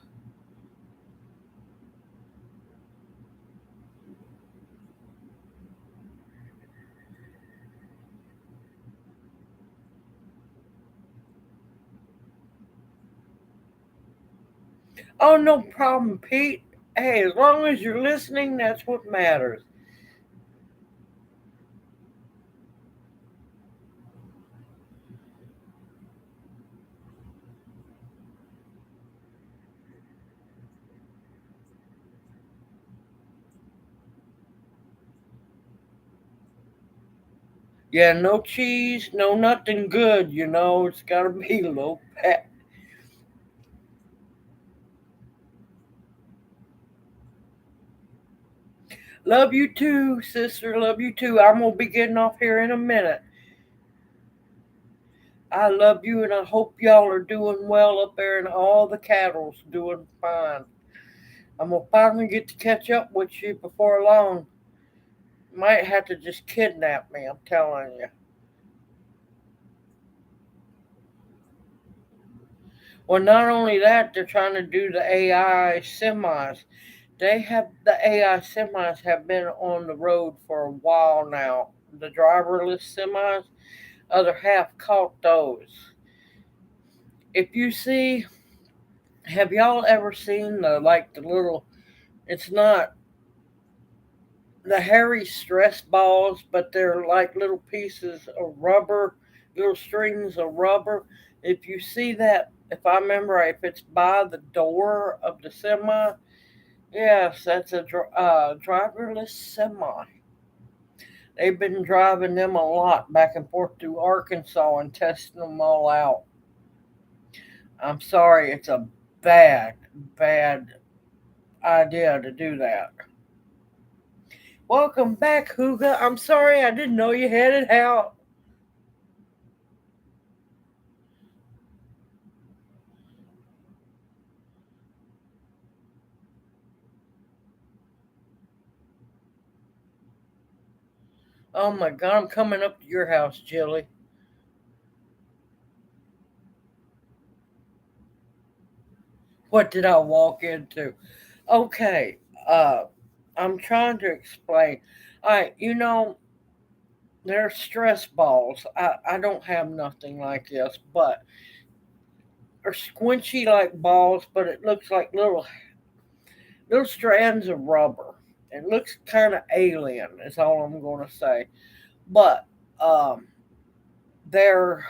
Oh, no problem, Pete. Hey, as long as you're listening, that's what matters. Yeah, no cheese, no nothing good, It's got to be low fat. Love you too, sister. Love you too. I'm going to be getting off here in a minute. I love you, and I hope y'all are doing well up there, and all the cattle's doing fine. I'm going to finally get to catch up with you before long. Might have to just kidnap me, I'm telling you. Well, not only that, they're trying to do the AI semis. The AI semis have been on the road for a while now. The driverless semis, other half caught those. If you see, have y'all ever seen the little? It's not the hairy stress balls, but they're like little pieces of rubber, little strings of rubber. If you see that, if I remember right, if it's by the door of the semi, yes, that's a driverless semi. They've been driving them a lot back and forth through Arkansas and testing them all out. I'm sorry, it's a bad, bad idea to do that. Welcome back, Huga. I'm sorry, I didn't know you had it out. Oh my God, I'm coming up to your house, Jilly. What did I walk into? Okay, uh, I'm trying to explain. All right, they're stress balls. I don't have nothing like this, but they're squinchy like balls, but it looks like little strands of rubber. It looks kind of alien, is all I'm going to say. But um, they're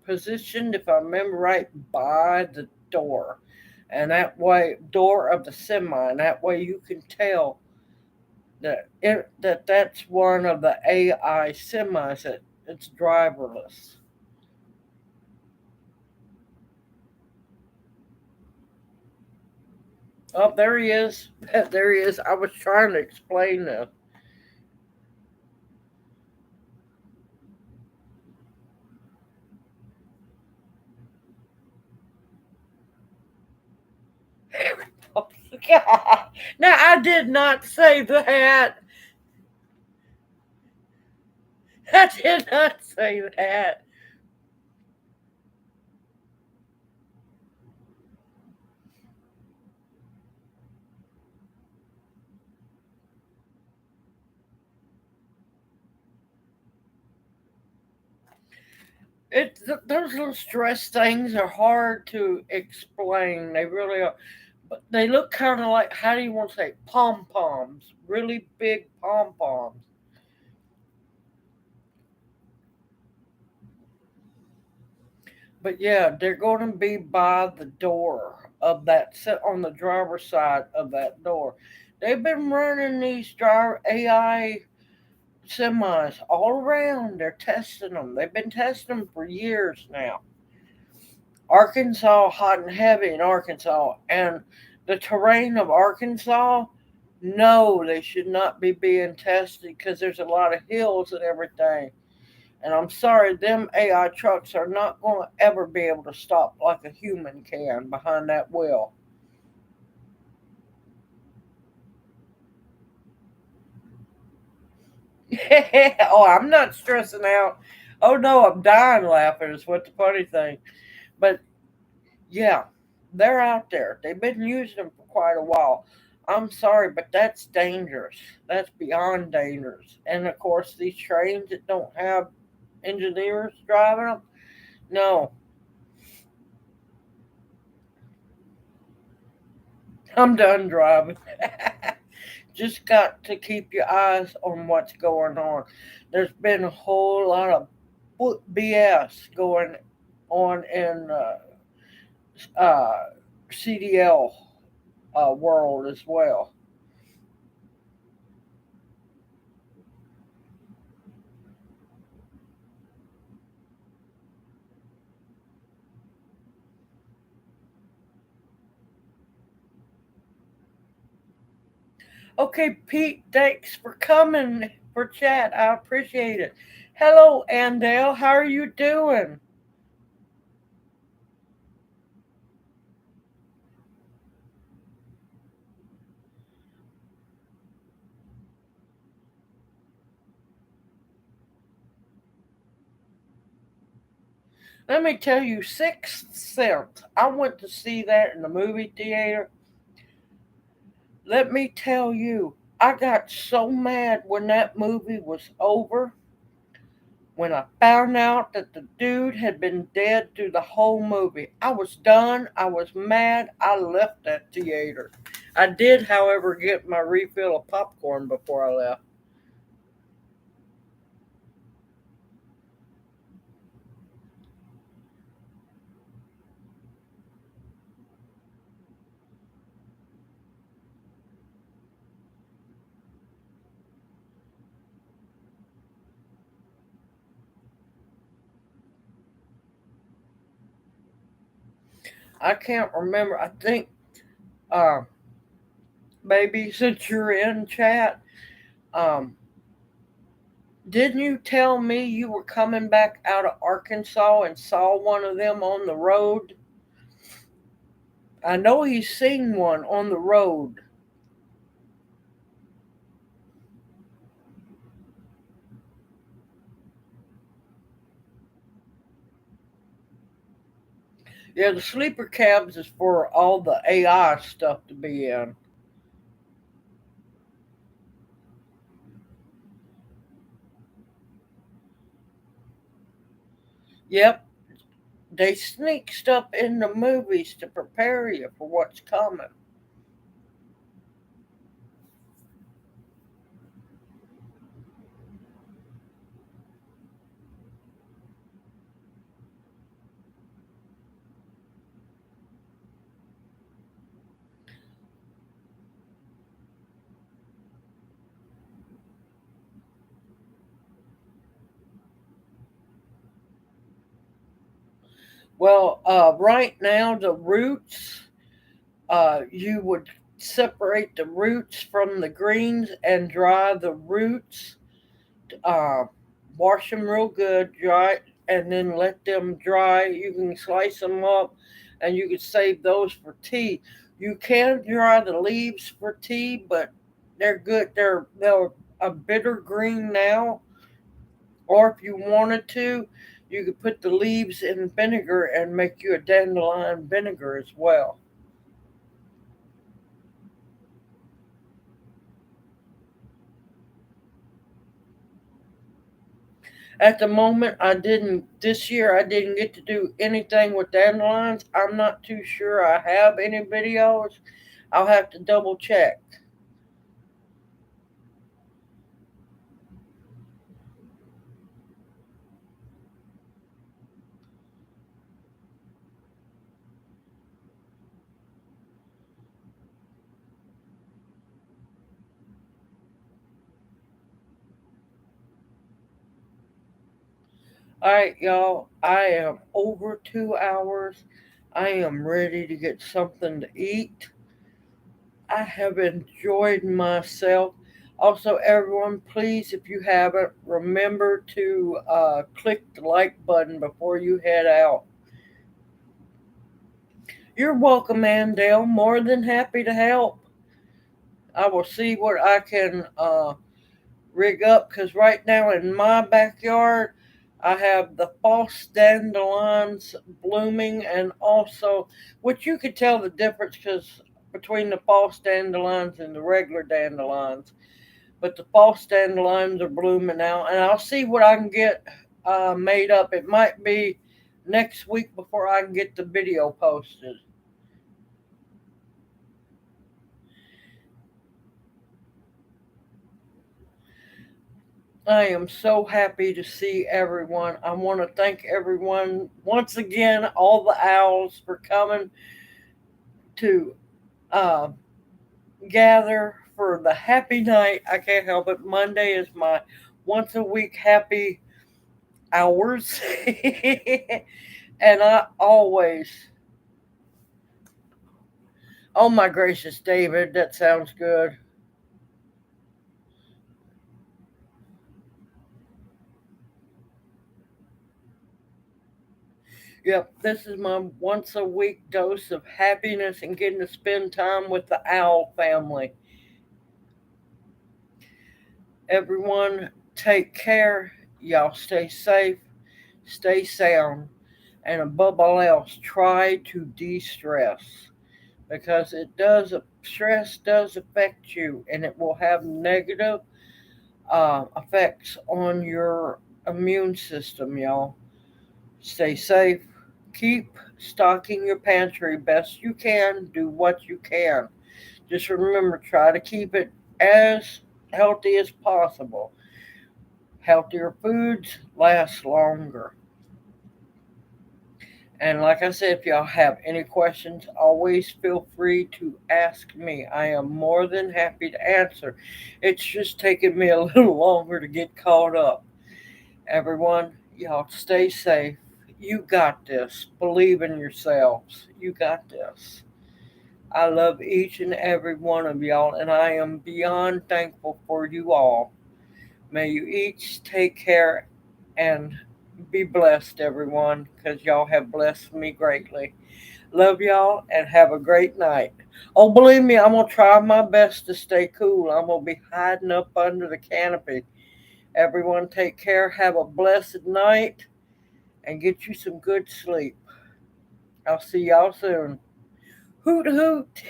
positioned, if I remember right, by the door. And that way, door of the semi, and that way you can tell that that's one of the AI semis that it's driverless. Oh, there he is. There he is. I was trying to explain this. Oh, God. Now, I did not say that. I did not say that. Those little stress things are hard to explain. They really are. But they look kind of like, how do you want to say, pom poms, really big pom poms. But yeah, they're going to be by the door of that, set on the driver's side of that door. They've been running these driver AI semis all around. They're testing them. They've been testing them for years now. Arkansas, hot and heavy in Arkansas, and the terrain of Arkansas. No, they should not be being tested because there's a lot of hills and everything. And I'm sorry, them AI trucks are not going to ever be able to stop like a human can behind that wheel. Oh, I'm not stressing out. Oh no, I'm dying laughing is what the funny thing. But yeah, they're out there. They've been using them for quite a while. I'm sorry, but that's dangerous. That's beyond dangerous. And of course, these trains that don't have engineers driving them, no, I'm done driving. Just got to keep your eyes on what's going on. There's been a whole lot of BS going on in uh, CDL world as well. Okay, Pete, thanks for coming for chat. I appreciate it. Hello, Andale. How are you doing? Let me tell you, Sixth Sense. I went to see that in the movie theater. Let me tell you, I got so mad when that movie was over. When I found out that the dude had been dead through the whole movie, I was done. I was mad. I left that theater. I did, however, get my refill of popcorn before I left. I can't remember. I think, uh, maybe since you're in chat, um, didn't you tell me you were coming back out of Arkansas and saw one of them on the road? I know he's seen one on the road. Yeah, the sleeper cabs is for all the AI stuff to be in. Yep, they sneak stuff in the movies to prepare you for what's coming. Well, right now, the roots, you would separate the roots from the greens and dry the roots, uh, wash them real good, dry, and then let them dry. You can slice them up, and you can save those for tea. You can dry the leaves for tea, but they're good. They're a bitter green now. Or if you wanted to, you could put the leaves in vinegar and make you a dandelion vinegar as well. At the moment, I didn't. This year, I didn't get to do anything with dandelions. I'm not too sure I have any videos. I'll have to double check. All right, y'all. I am over 2 hours. I am ready to get something to eat. I have enjoyed myself. Also, everyone, please, if you haven't, remember to click the like button before you head out. You're welcome, Andale. More than happy to help. I will see what I can rig up because right now in my backyard, I have the false dandelions blooming, and also, which you could tell the difference because between the false dandelions and the regular dandelions. But the false dandelions are blooming now, and I'll see what I can get made up. It might be next week before I can get the video posted. I am so happy to see everyone. I want to thank everyone once again, all the owls, for coming to uh, gather for the happy night. I can't help it. Monday is my once a week happy hours. And I always, oh my gracious, David, that sounds good. Yep, this is my once a week dose of happiness and getting to spend time with the owl family. Everyone, take care. Y'all stay safe, stay sound. And above all else, try to de-stress, because stress does affect you, and it will have negative effects on your immune system, y'all. Stay safe. Keep stocking your pantry best you can. Do what you can. Just remember, try to keep it as healthy as possible. Healthier foods last longer. And like I said, if y'all have any questions, always feel free to ask me. I am more than happy to answer. It's just taking me a little longer to get caught up. Everyone, y'all stay safe. You got this. Believe in yourselves. You got this. I love each and every one of y'all, and I am beyond thankful for you all. May you each take care and be blessed, everyone, because y'all have blessed me greatly. Love y'all and have a great night. Oh, believe me, I'm going to try my best to stay cool. I'm going to be hiding up under the canopy. Everyone, take care. Have a blessed night and get you some good sleep. I'll see y'all soon. Hoot hoot.